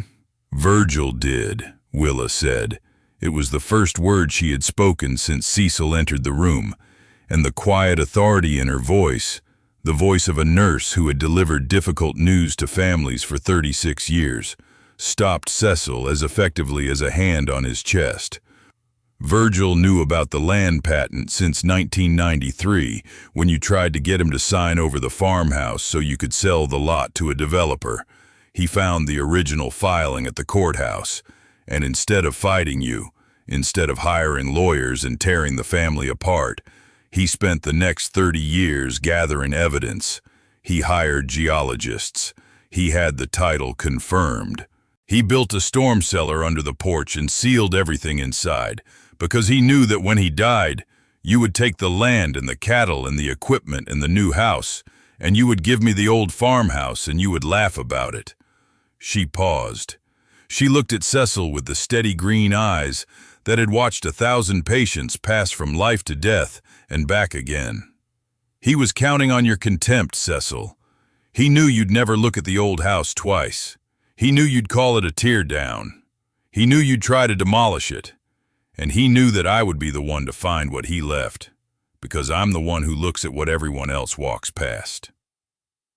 "Virgil did," Willa said. It was the first word she had spoken since Cecil entered the room, and the quiet authority in her voice, the voice of a nurse who had delivered difficult news to families for 36 years, stopped Cecil as effectively as a hand on his chest. Virgil knew about the land patent since 1993, when you tried to get him to sign over the farmhouse so you could sell the lot to a developer. He found the original filing at the courthouse, and instead of fighting you, instead of hiring lawyers and tearing the family apart, he spent the next 30 years gathering evidence. He hired geologists. He had the title confirmed. He built a storm cellar under the porch and sealed everything inside, because he knew that when he died, you would take the land and the cattle and the equipment and the new house, and you would give me the old farmhouse and you would laugh about it. She paused. She looked at Cecil with the steady green eyes that had watched 1,000 patients pass from life to death and back again. "He was counting on your contempt, Cecil. He knew you'd never look at the old house twice. He knew you'd call it a tear down. He knew you'd try to demolish it. And he knew that I would be the one to find what he left, because I'm the one who looks at what everyone else walks past."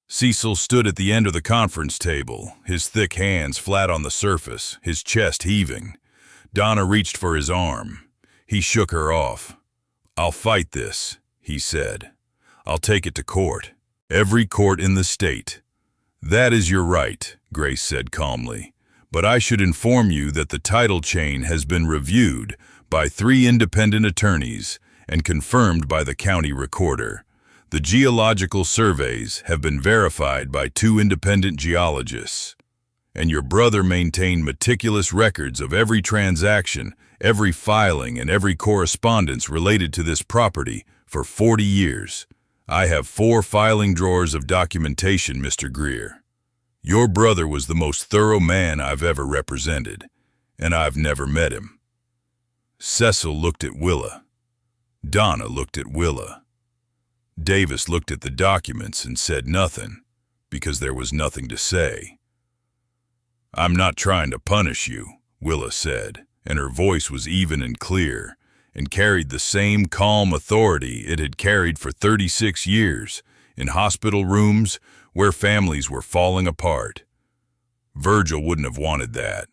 Cecil stood at the end of the conference table, his thick hands flat on the surface, his chest heaving. Donna reached for his arm. He shook her off. "I'll fight this," he said. "I'll take it to court. Every court in the state." "That is your right," Grace said calmly. "But I should inform you that the title chain has been reviewed by 3 independent attorneys and confirmed by the county recorder. The geological surveys have been verified by 2 independent geologists. And your brother maintained meticulous records of every transaction, every filing, and every correspondence related to this property for 40 years. I have 4 filing drawers of documentation, Mr. Greer. Your brother was the most thorough man I've ever represented, and I've never met him." Cecil looked at Willa. Donna looked at Willa. Davis looked at the documents and said nothing, because there was nothing to say. "I'm not trying to punish you," Willa said, and her voice was even and clear, and carried the same calm authority it had carried for 36 years, in hospital rooms where families were falling apart. "Virgil wouldn't have wanted that,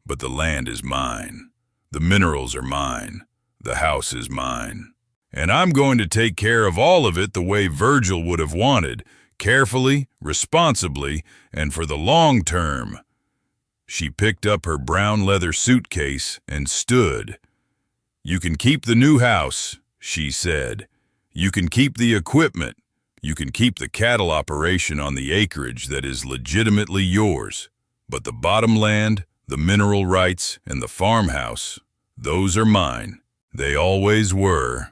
but the land is mine. The minerals are mine. The house is mine. And I'm going to take care of all of it the way Virgil would have wanted, carefully, responsibly, and for the long term." She picked up her brown leather suitcase and stood. "You can keep the new house," she said. "You can keep the equipment. You can keep the cattle operation on the acreage that is legitimately yours. But the bottom land, the mineral rights, and the farmhouse, those are mine. They always were."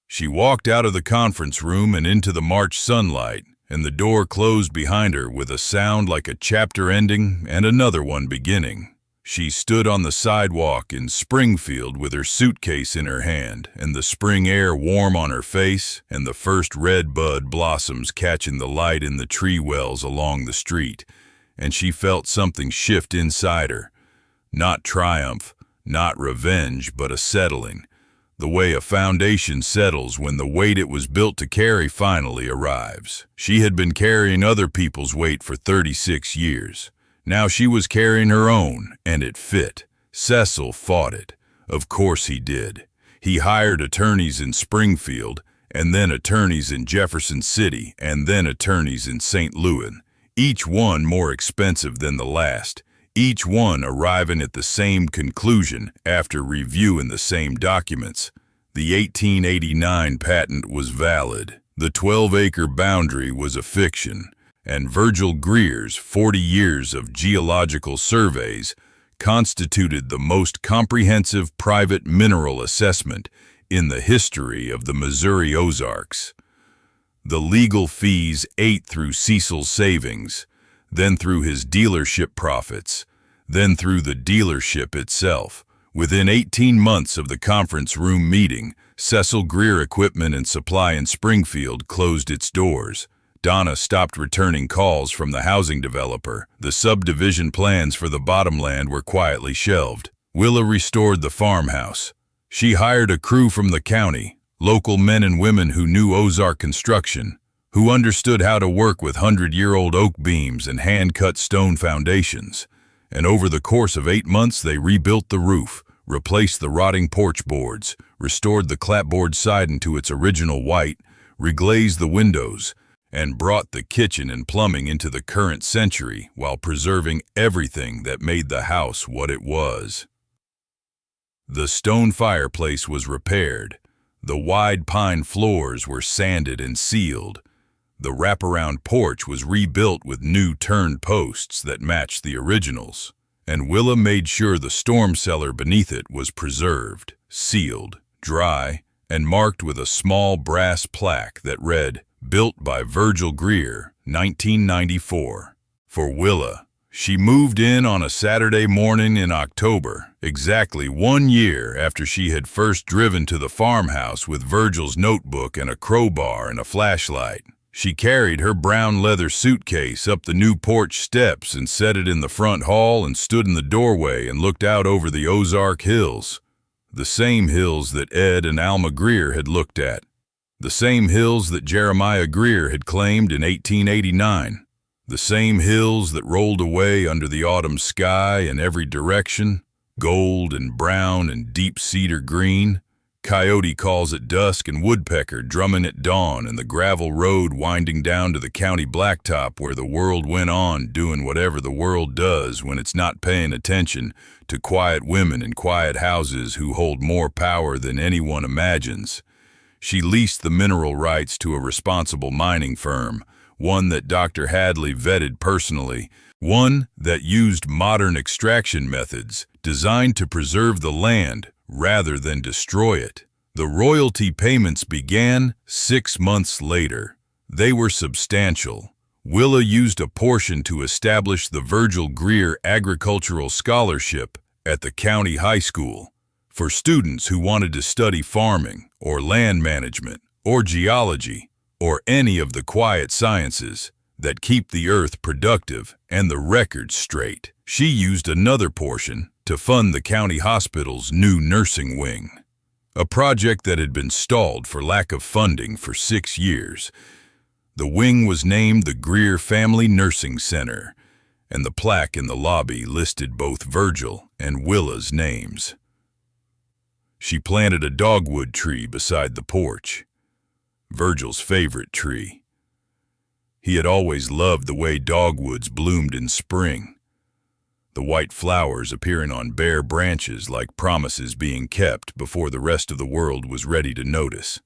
She walked out of the conference room and into the March sunlight, and the door closed behind her with a sound like a chapter ending and another one beginning. She stood on the sidewalk in Springfield with her suitcase in her hand, and the spring air warm on her face, and the first red bud blossoms catching the light in the tree wells along the street, and she felt something shift inside her. Not triumph, not revenge, but a settling, the way a foundation settles when the weight it was built to carry finally arrives. She had been carrying other people's weight for 36 years. Now she was carrying her own, and it fit. Cecil fought it. Of course he did. He hired attorneys in Springfield, and then attorneys in Jefferson City, and then attorneys in St. Louis, each one more expensive than the last, each one arriving at the same conclusion after reviewing the same documents. The 1889 patent was valid. The 12-acre boundary was a fiction. And Virgil Greer's 40 years of geological surveys constituted the most comprehensive private mineral assessment in the history of the Missouri Ozarks. The legal fees ate through Cecil's savings, then through his dealership profits, then through the dealership itself. Within 18 months of the conference room meeting, Cecil Greer Equipment and Supply in Springfield closed its doors. Donna stopped returning calls from the housing developer. The subdivision plans for the bottomland were quietly shelved. Willa restored the farmhouse. She hired a crew from the county, local men and women who knew Ozark construction, who understood how to work with 100-year-old oak beams and hand-cut stone foundations. And over the course of 8 months, they rebuilt the roof, replaced the rotting porch boards, restored the clapboard siding to its original white, reglazed the windows, and brought the kitchen and plumbing into the current century while preserving everything that made the house what it was. The stone fireplace was repaired. The wide pine floors were sanded and sealed. The wraparound porch was rebuilt with new turned posts that matched the originals. And Willa made sure the storm cellar beneath it was preserved, sealed, dry, and marked with a small brass plaque that read, "Built by Virgil Greer, 1994. For Willa, she moved in on a Saturday morning in October, exactly 1 year after she had first driven to the farmhouse with Virgil's notebook and a crowbar and a flashlight. She carried her brown leather suitcase up the new porch steps and set it in the front hall and stood in the doorway and looked out over the Ozark Hills, the same hills that Ed and Alma Greer had looked at. The same hills that Jeremiah Greer had claimed in 1889. The same hills that rolled away under the autumn sky in every direction, gold and brown and deep cedar green. Coyote calls at dusk and woodpecker drumming at dawn, and the gravel road winding down to the county blacktop where the world went on doing whatever the world does when it's not paying attention to quiet women in quiet houses who hold more power than anyone imagines. She leased the mineral rights to a responsible mining firm, one that Dr. Hadley vetted personally, one that used modern extraction methods designed to preserve the land rather than destroy it. The royalty payments began 6 months later. They were substantial. Willa used a portion to establish the Virgil Agricultural Scholarship at the county high school for students who wanted to study farming or land management or geology or any of the quiet sciences that keep the earth productive and the records straight. She used another portion to fund the county hospital's new nursing wing, a project that had been stalled for lack of funding for 6 years. The wing was named the Greer Family Nursing Center, and the plaque in the lobby listed both Virgil and Willa's names. She planted a dogwood tree beside the porch, Virgil's favorite tree. He had always loved the way dogwoods bloomed in spring, the white flowers appearing on bare branches like promises being kept before the rest of the world was ready to notice.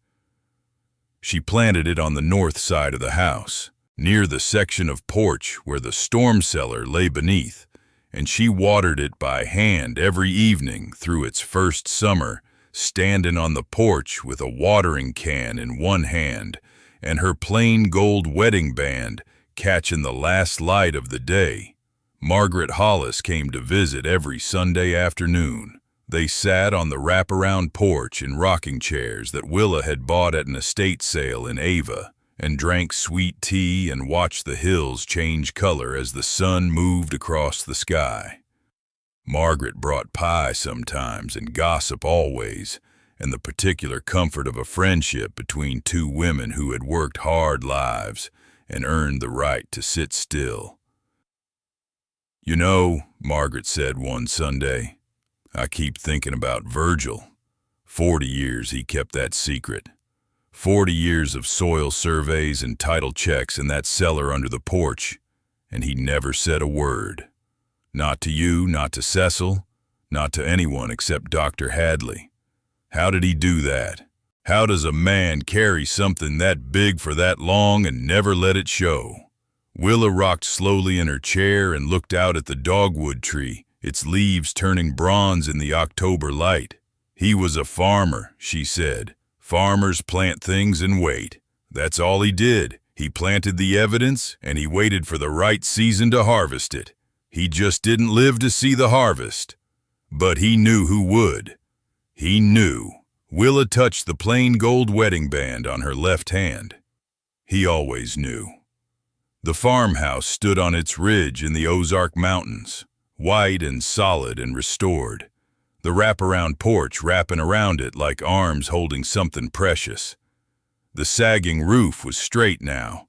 She planted it on the north side of the house, near the section of porch where the storm cellar lay beneath, and she watered it by hand every evening through its first summer, standing on the porch with a watering can in one hand and her plain gold wedding band catching the last light of the day. Margaret Hollis came to visit every Sunday afternoon. They sat on the wraparound porch in rocking chairs that Willa had bought at an estate sale in Ava, and drank sweet tea and watched the hills change color as the sun moved across the sky. Margaret brought pie sometimes and gossip always, and the particular comfort of a friendship between two women who had worked hard lives and earned the right to sit still. "You know," Margaret said one Sunday, "I keep thinking about Virgil. 40 years he kept that secret. 40 years of soil surveys and title checks in that cellar under the porch, and he never said a word. Not to you, not to Cecil, not to anyone except Dr. Hadley. How did he do that? How does a man carry something that big for that long and never let it show?" Willa rocked slowly in her chair and looked out at the dogwood tree, its leaves turning bronze in the October light. "He was a farmer," she said. "Farmers plant things and wait. That's all he did. He planted the evidence and he waited for the right season to harvest it. He just didn't live to see the harvest. But he knew who would. He knew." Willa touched the plain gold wedding band on her left hand. He always knew. The farmhouse stood on its ridge in the Ozark Mountains, white and solid and restored, the wraparound porch wrapping around it like arms holding something precious. The sagging roof was straight now.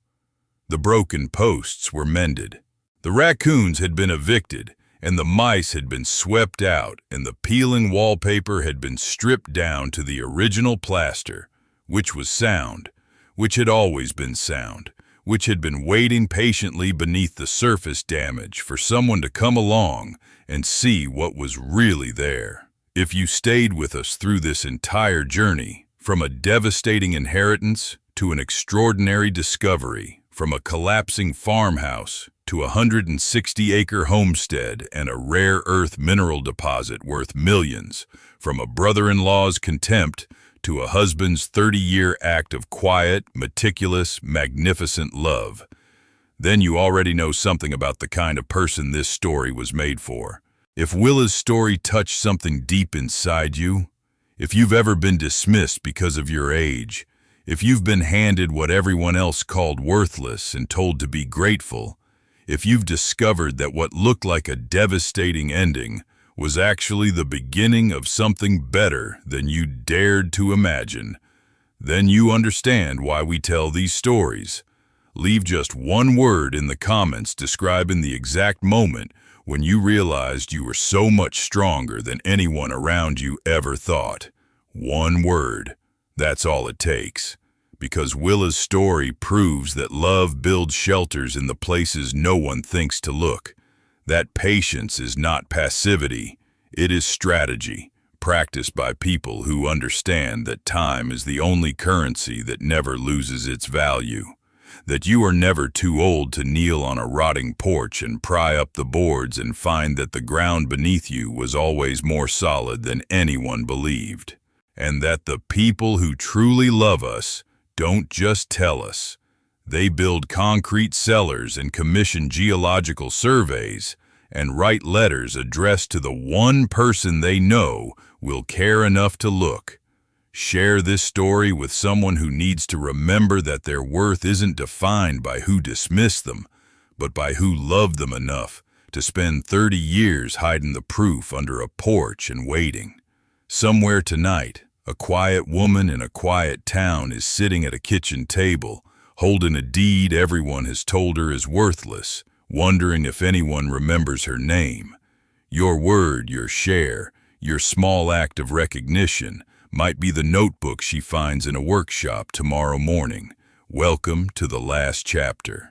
The broken posts were mended. The raccoons had been evicted, and the mice had been swept out, and the peeling wallpaper had been stripped down to the original plaster, which was sound, which had always been sound, which had been waiting patiently beneath the surface damage for someone to come along and see what was really there. If you stayed with us through this entire journey, from a devastating inheritance to an extraordinary discovery, from a collapsing farmhouse to a 160-acre homestead and a rare earth mineral deposit worth millions, from a brother-in-law's contempt to a husband's 30-year act of quiet, meticulous, magnificent love, then you already know something about the kind of person this story was made for. If Willa's story touched something deep inside you, if you've ever been dismissed because of your age, if you've been handed what everyone else called worthless and told to be grateful, if you've discovered that what looked like a devastating ending was actually the beginning of something better than you dared to imagine, then you understand why we tell these stories. Leave just one word in the comments describing the exact moment when you realized you were so much stronger than anyone around you ever thought. One word. That's all it takes. Because Willa's story proves that love builds shelters in the places no one thinks to look. That patience is not passivity. It is strategy, practiced by people who understand that time is the only currency that never loses its value. That you are never too old to kneel on a rotting porch and pry up the boards and find that the ground beneath you was always more solid than anyone believed. And that the people who truly love us don't just tell us. They build concrete cellars and commission geological surveys and write letters addressed to the one person they know will care enough to look. Share this story with someone who needs to remember that their worth isn't defined by who dismissed them, but by who loved them enough to spend 30 years hiding the proof under a porch and waiting. Somewhere tonight, a quiet woman in a quiet town is sitting at a kitchen table, holding a deed everyone has told her is worthless, wondering if anyone remembers her name. Your word, your share, your small act of recognition might be the notebook she finds in a workshop tomorrow morning. Welcome to the last chapter.